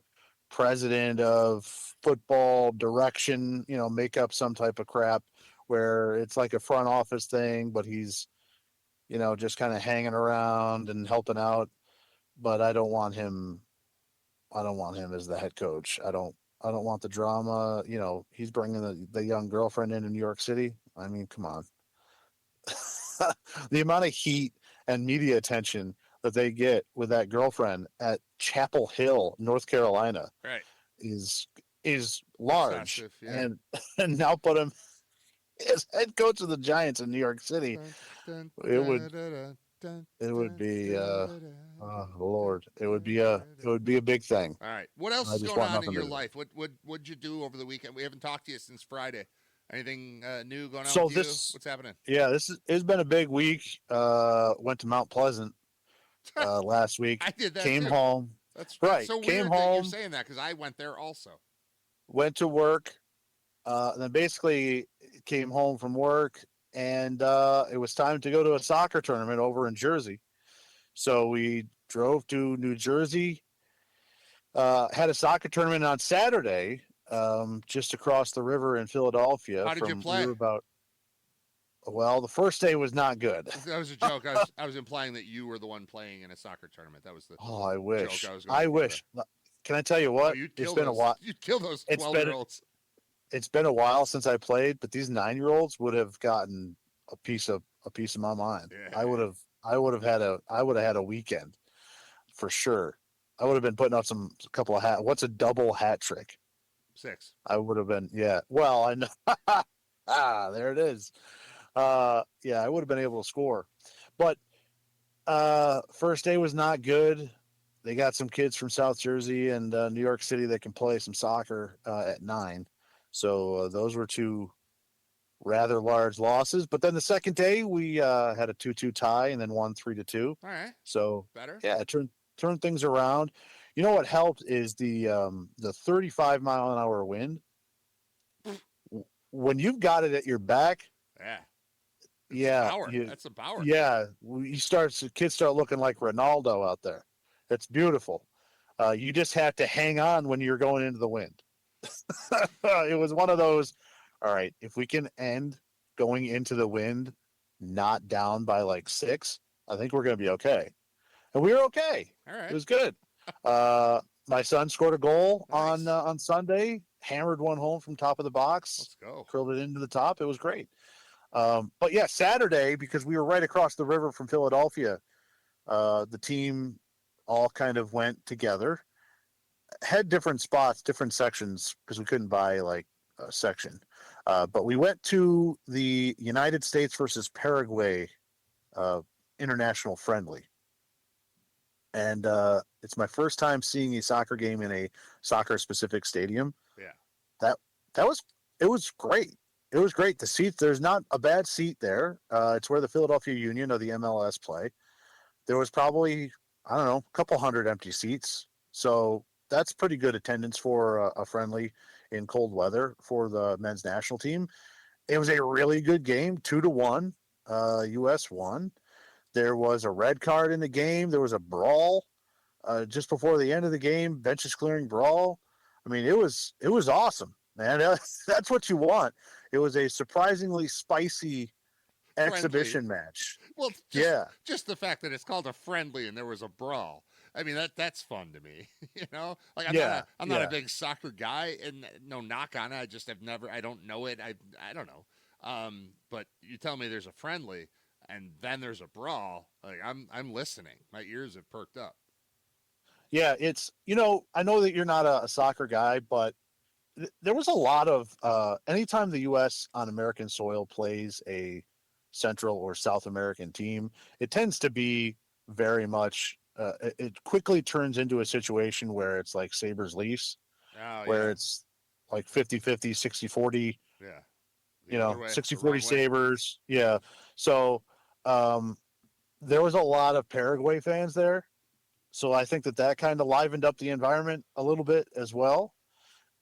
president of football direction, make up some type of crap where it's like a front office thing, but he's, just kind of hanging around and helping out. But I don't want him as the head coach. I don't want the drama. He's bringing the young girlfriend into New York City. I mean, come on. The amount of heat and media attention that they get with that girlfriend at Chapel Hill, North Carolina, right, is large. Excessive, yeah. And now put him as head coach of the Giants in New York City. It would be Lord. It would be a big thing. All right. What else is going on in your life? What'd you do over the weekend? We haven't talked to you since Friday. Anything new going on with you? What's happening? Yeah, it's been a big week. Went to Mount Pleasant last week. I did that. Came too. home. That's right. So Came weird home. That you're saying that because I went there also. Went to work. Then basically came home from work, and it was time to go to a soccer tournament over in Jersey. So we drove to New Jersey. Had a soccer tournament on Saturday. Just across the river in Philadelphia. How did you play? Well, the first day was not good. That was a joke. I was implying that you were the one playing in a soccer tournament. That was the I wish. Joke I wish. Can I tell you what? It's been a while. You'd kill those 12-year-olds. It's been a while since I played, but these 9-year-olds would have gotten a piece of my mind. Yeah. I would have had a weekend for sure. I would have been putting up a couple of hat. What's a double hat trick? 6. I would have been, yeah. Well, I know. There it is. I would have been able to score. But first day was not good. They got some kids from South Jersey and New York City that can play some soccer at 9. So those were 2 rather large losses. But then the second day we had a 2-2 tie and then won 3-2. All right. So better. Yeah, turned things around. You know what helped is the 35-mile-an-hour wind. When you've got it at your back, that's a power. Yeah, kids start looking like Ronaldo out there. It's beautiful. You just have to hang on when you're going into the wind. It was one of those. All right, if we can end going into the wind, not down by like 6, I think we're going to be okay. And we were okay. All right, it was good. My son scored a goal nice. on Sunday, hammered one home from top of the box. Let's go. Curled it into the top. It was great. But yeah, Saturday, because we were right across the river from Philadelphia, the team all kind of went together, had different spots, different sections, because we couldn't buy like a section. But we went to the United States versus Paraguay uh, international friendly. And it's my first time seeing a soccer game in a soccer specific stadium. Yeah. That that was it was great. It was great. The seats, there's not a bad seat there. It's where the Philadelphia Union of the MLS play. There was probably, I don't know, a couple hundred empty seats. So that's pretty good attendance for a friendly in cold weather for the men's national team. It was a really good game, 2-1. US won. There was a red card in the game. There was a brawl just before the end of the game, benches clearing brawl. I mean, it was awesome, man. That's what you want. It was a surprisingly spicy exhibition match. Well, Yeah. just the fact that it's called a friendly and there was a brawl. I mean, that's fun to me. You know, like I'm not a big soccer guy, and no knock on it. I just have never. I don't know it. I don't know. But you tell me there's a friendly, and then there's a brawl. Like I'm listening. My ears have perked up. Yeah, it's, I know that you're not a soccer guy, but there was a lot of anytime the U.S. on American soil plays a Central or South American team, it tends to be very much. It quickly turns into a situation where it's like Sabres Leafs, where it's like 50-50, 60-40. Yeah. 60-40 Sabres. Yeah. So there was a lot of Paraguay fans there. So I think that kind of livened up the environment a little bit as well.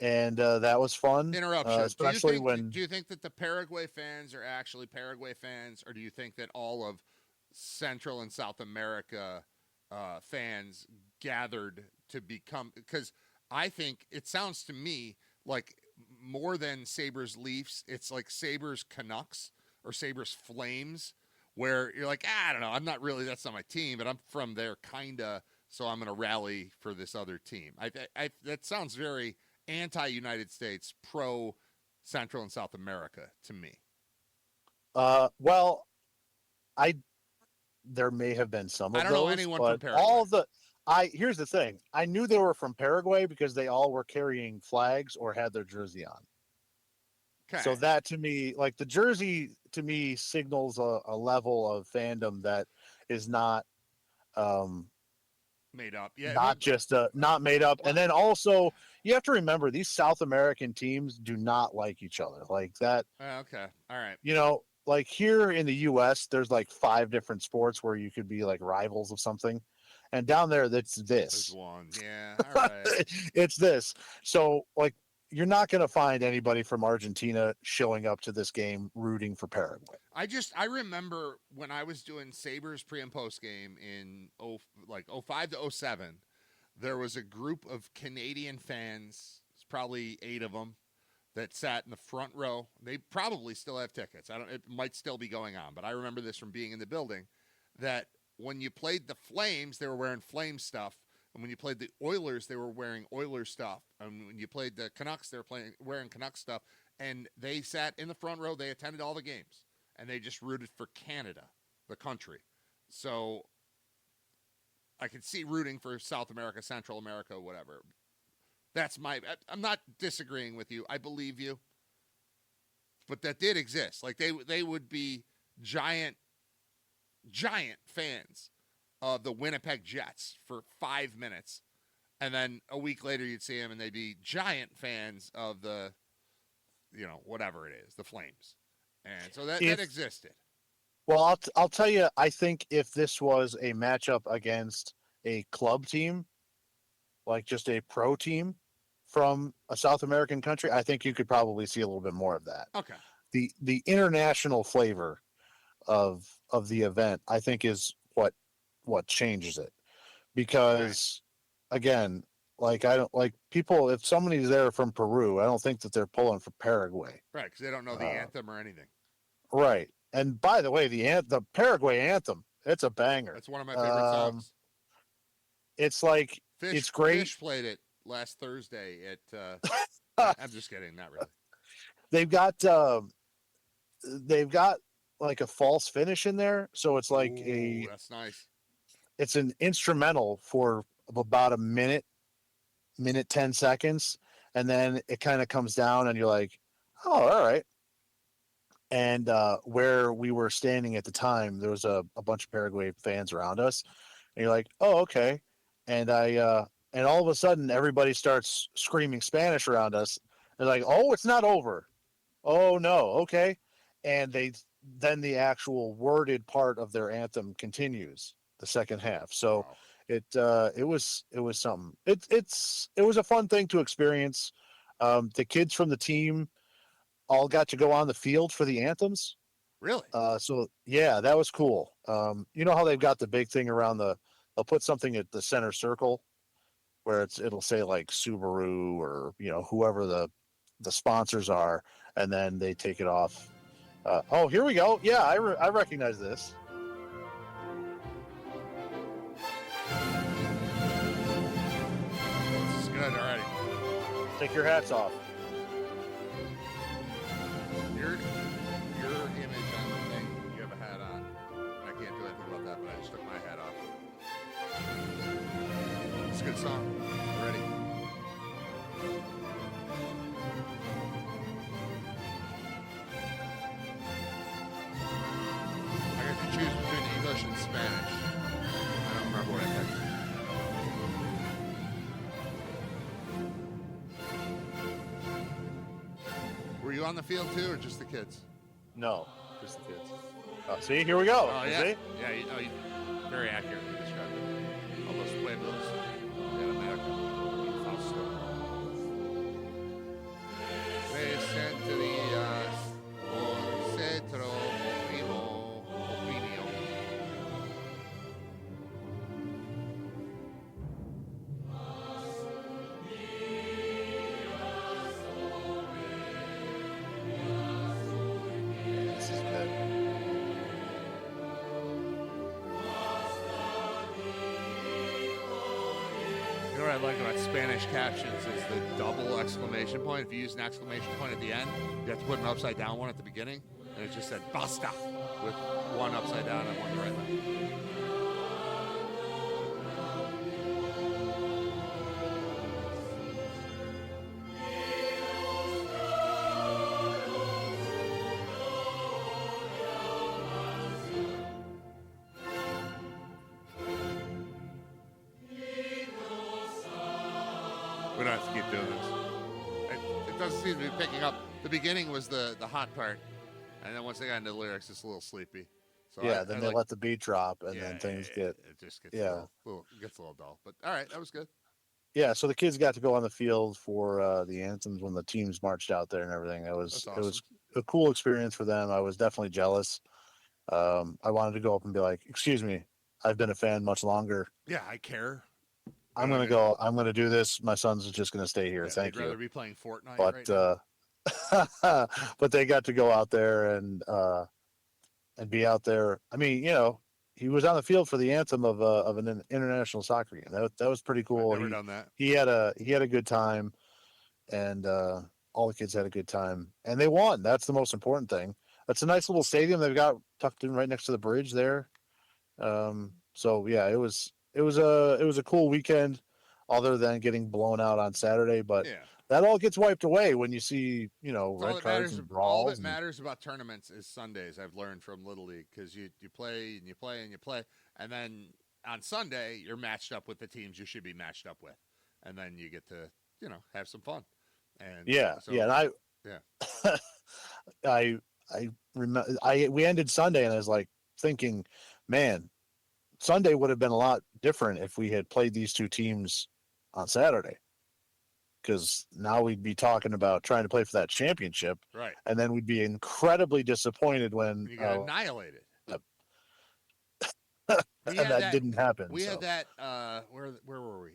And that was fun. Interruption. Especially do you think that the Paraguay fans are actually Paraguay fans, or do you think that all of Central and South America fans gathered to become? Because I think it sounds to me like more than Sabres Leafs, it's like Sabres Canucks or Sabres Flames, where you're like, I don't know, I'm not really, that's not my team, but I'm from there kinda, so I'm going to rally for this other team. I that sounds very anti-United States, pro Central and South America to me. Well, there may have been some of those. I don't know anyone from Paraguay. All of here's the thing. I knew they were from Paraguay because they all were carrying flags or had their jersey on. Okay. So that to me, like the jersey to me signals a level of fandom that is not made up. Yeah. Not made up. And then also you have to remember these South American teams do not like each other like that. Okay. All right. Like here in the US, there's like 5 different sports where you could be like rivals of something. And down there, that's this. There's one. Yeah. All right. It's this. So like, you're not going to find anybody from Argentina showing up to this game rooting for Paraguay. I remember when I was doing Sabres pre and post game in 05 to 07, there was a group of Canadian fans, it's probably 8 of them, that sat in the front row. They probably still have tickets. It might still be going on, but I remember this from being in the building, that when you played the Flames, they were wearing Flame stuff. And when you played the Oilers, they were wearing Oilers stuff. And when you played the Canucks, they were wearing Canucks stuff. And they sat in the front row. They attended all the games. And they just rooted for Canada, the country. So I could see rooting for South America, Central America, whatever. I'm not disagreeing with you. I believe you. But that did exist. Like they would be giant fans of the Winnipeg Jets for 5 minutes. And then a week later you'd see them and they'd be giant fans of the, whatever it is, the Flames. And so that existed. Well, I'll tell you, I think if this was a matchup against a club team, like just a pro team from a South American country, I think you could probably see a little bit more of that. Okay. The international flavor of the event, I think, is what changes it. Because again, like I don't like people, if somebody's there from Peru, I don't think that they're pulling for Paraguay. Right, because they don't know the anthem or anything. Right. And by the way, the Paraguay anthem, it's a banger. That's one of my favorite songs. It's like it's great. Fish played it last Thursday at I'm just kidding, not really. They've got they've got like a false finish in there, so it's like Ooh, that's nice. it's an instrumental for about a minute 10 seconds, and then it kind of comes down, and you're like, oh, all right. And where we were standing at the time, there was a bunch of Paraguay fans around us, and you're like, oh, okay. And and all of a sudden, everybody starts screaming Spanish around us. They're like, oh, it's not over. Oh no, okay. And then the actual worded part of their anthem continues the second half. So Wow. it was something. It was a fun thing to experience. The kids from the team all got to go on the field for the anthems. Really? So yeah, that was cool. You know how they've got the big thing around they'll put something at the center circle where it'll say like Subaru or whoever the sponsors are, and then they take it off. Oh, here we go. Yeah, I recognize this. This is good already. Take your hats off. Your image on the thing, you have a hat on. I can't do anything about that, but I just took my hat off. It's a good song. Ready? I got to choose between English and Spanish. I don't remember what I picked. Were you on the field too, or just the kids? No, just the kids. See, here we go. Oh, yeah. See? Yeah, you very accurately described it. All those pueblos de America. Y Fausto. Presenterías por Centro Primo Opinio. This is good. You know what I like about Spanish captions is the double exclamation point. If you use an exclamation point at the end, you have to put an upside down one at the beginning, and it just said "basta" with one upside down and one right leg. We don't have to keep doing this. It doesn't seem to be picking up. The beginning was the hot part, and then once they got into the lyrics, it's a little sleepy. So Yeah, then they let the beat drop, and then things get. It just gets Yeah. gets a little dull. But all right, that was good. Yeah, so the kids got to go on the field for the anthems when the teams marched out there and everything. That's It was awesome. a cool experience for them. I was definitely jealous. I wanted to go up and be like, "Excuse me, I've been a fan much longer. Yeah, I care. I'm gonna go. I'm gonna do this. My son's just gonna stay here. Yeah, Thank they'd rather you." be playing Fortnite But right now. but they got to go out there and be out there. I mean, he was on the field for the anthem of an international soccer game. That was pretty cool. I've never done that. He had a good time, and all the kids had a good time, and they won. That's the most important thing. That's a nice little stadium they've got tucked in right next to the bridge there. So yeah, it was a cool weekend, other than getting blown out on Saturday. But Yeah. that all gets wiped away when you see All red that cards matters. and All brawls. that matters about tournaments is Sundays. I've learned from Little League because you play and you play and you play, and then on Sunday you're matched up with the teams you should be matched up with, and then you get to have some fun. And Yeah, so, yeah, and I yeah. I remember we ended Sunday, and I was like thinking, man, Sunday would have been a lot different if we had played these two teams on Saturday, because now we'd be talking about trying to play for that championship, Right. and then we'd be incredibly disappointed when You get annihilated. and that didn't happen. We had that. Where were we?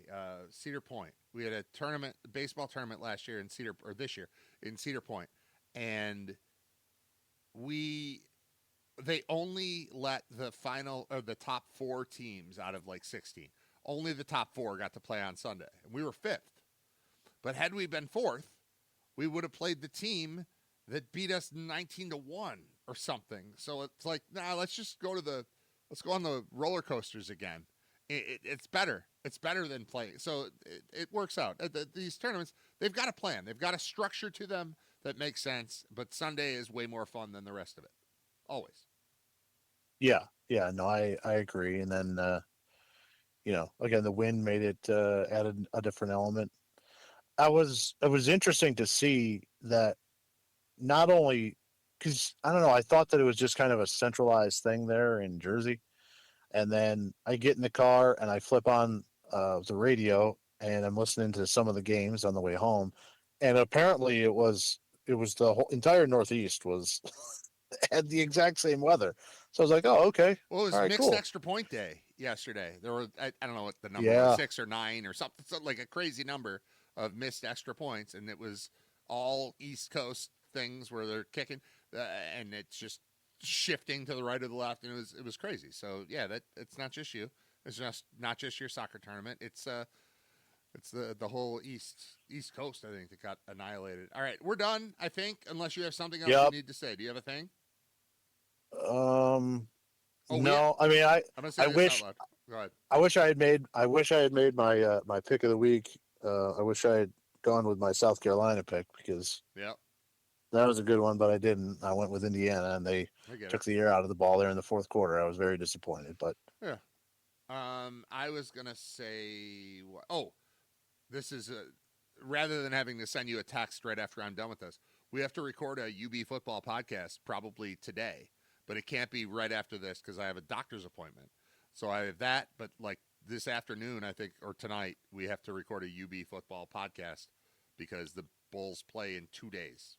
Cedar Point. We had a tournament, baseball tournament last year this year in Cedar Point, and they only let the final or the top 4 teams out of like 16. Only the top 4 got to play on Sunday. We were 5th, but had we been 4th, we would have played the team that beat us 19-1 or something. So it's like, nah, let's go on the roller coasters again. It's better. It's better than playing. So it works out. These tournaments, they've got a plan. They've got a structure to them that makes sense. But Sunday is way more fun than the rest of it. Always. Yeah, yeah, no, I agree. And then again, the wind made it added a different element. It was interesting to see that not only because I don't know, I thought that it was just kind of a centralized thing there in Jersey, and then I get in the car and I flip on the radio and I'm listening to some of the games on the way home, and apparently it was the whole entire Northeast was had the exact same weather. So I was like, oh, okay, Well, it was all right, mixed cool. extra point day yesterday. There were, I don't know what the number was, Yeah, 6 or 9 or something, like a crazy number of missed extra points. And it was all East Coast things where they're kicking, and it's just shifting to the right or the left. And it was crazy. So, yeah, it's not just you. It's just not just your soccer tournament. It's the whole East Coast, I think, that got annihilated. All right, we're done, I think, unless you have something else you yep. need to say. Do you have a thing? Um, Oh, no, I mean, I'm going to I say this out wish loud. Go ahead. I wish I had made my my pick of the week. I wish I had gone with my South Carolina pick because Yep, that was a good one, but I didn't. I went with Indiana, and they I get it. took the air out of the ball there in the fourth quarter. I was very disappointed, but Yeah. I was gonna say, oh, this is rather than having to send you a text right after I'm done with this, we have to record a UB football podcast probably today, but it can't be right after this because I have a doctor's appointment. So I have that, but like this afternoon, I think, or tonight, we have to record a UB football podcast because the Bulls play in 2 days.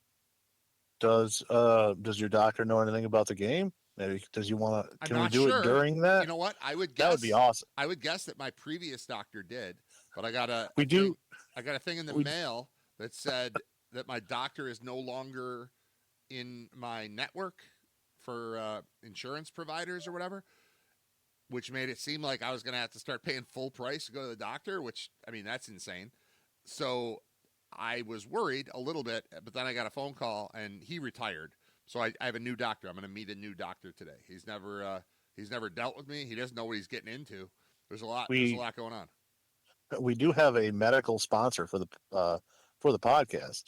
does your doctor know anything about the game? Maybe does you want to? I'm Can we not do it sure. during You that? know what? That would be awesome. I would guess that my previous doctor did, but I got We a thing. do. I got a thing in the We mail that said that my doctor is no longer in my network for insurance providers or whatever, which made it seem like I was going to have to start paying full price to go to the doctor. Which, I mean, that's insane. So I was worried a little bit, but then I got a phone call and he retired. So I have a new doctor. I'm going to meet a new doctor today. He's never dealt with me. He doesn't know what he's getting into. There's a lot. There's a we lot going on. we do have a medical sponsor for the podcast.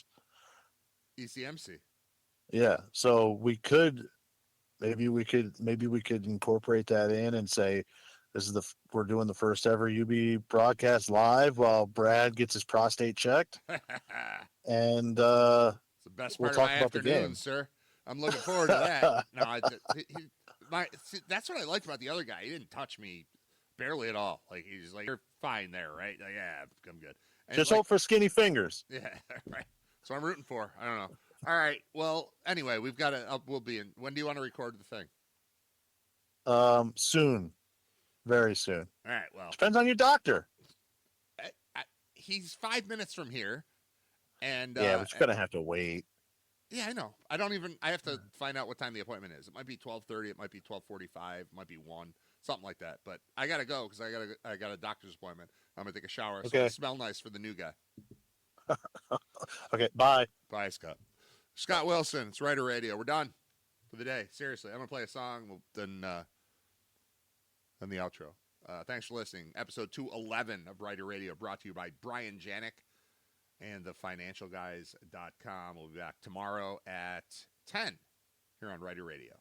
ECMC. Yeah, so maybe we could incorporate that in and say this is we're doing the first ever UB broadcast live while Brad gets his prostate checked, It's and the best we'll part of talk my about the afternoon, game. sir. I'm looking forward to that. No, that's what I liked about the other guy. He didn't touch me barely at all. Like he's like, you're fine there, right? Like, yeah, I'm good. And Just like, hope for skinny fingers. yeah, right. So I'm rooting for. I don't know. All right. Well, anyway, we've got to. We'll be in. When do you want to record the thing? Soon, very soon. All right. Well, Depends on your doctor. he's 5 minutes from here, and Yeah, but you're gonna have to wait. yeah, I know. I don't even. I have to find out what time the appointment is. It might be 12:30. It might be 12:45. It might be 1, something like that. But I gotta go because I got a doctor's appointment. I'm gonna take a shower so I Okay. smell nice for the new guy. Okay. Bye. Bye, Scott. Scott Wilson. It's Riter Radio. We're done for the day. Seriously, I'm gonna play a song. Then the outro. Thanks for listening. Episode 211 of Riter Radio, brought to you by Brian Janik and thefinancialguys.com. We'll be back tomorrow at 10 here on Riter Radio.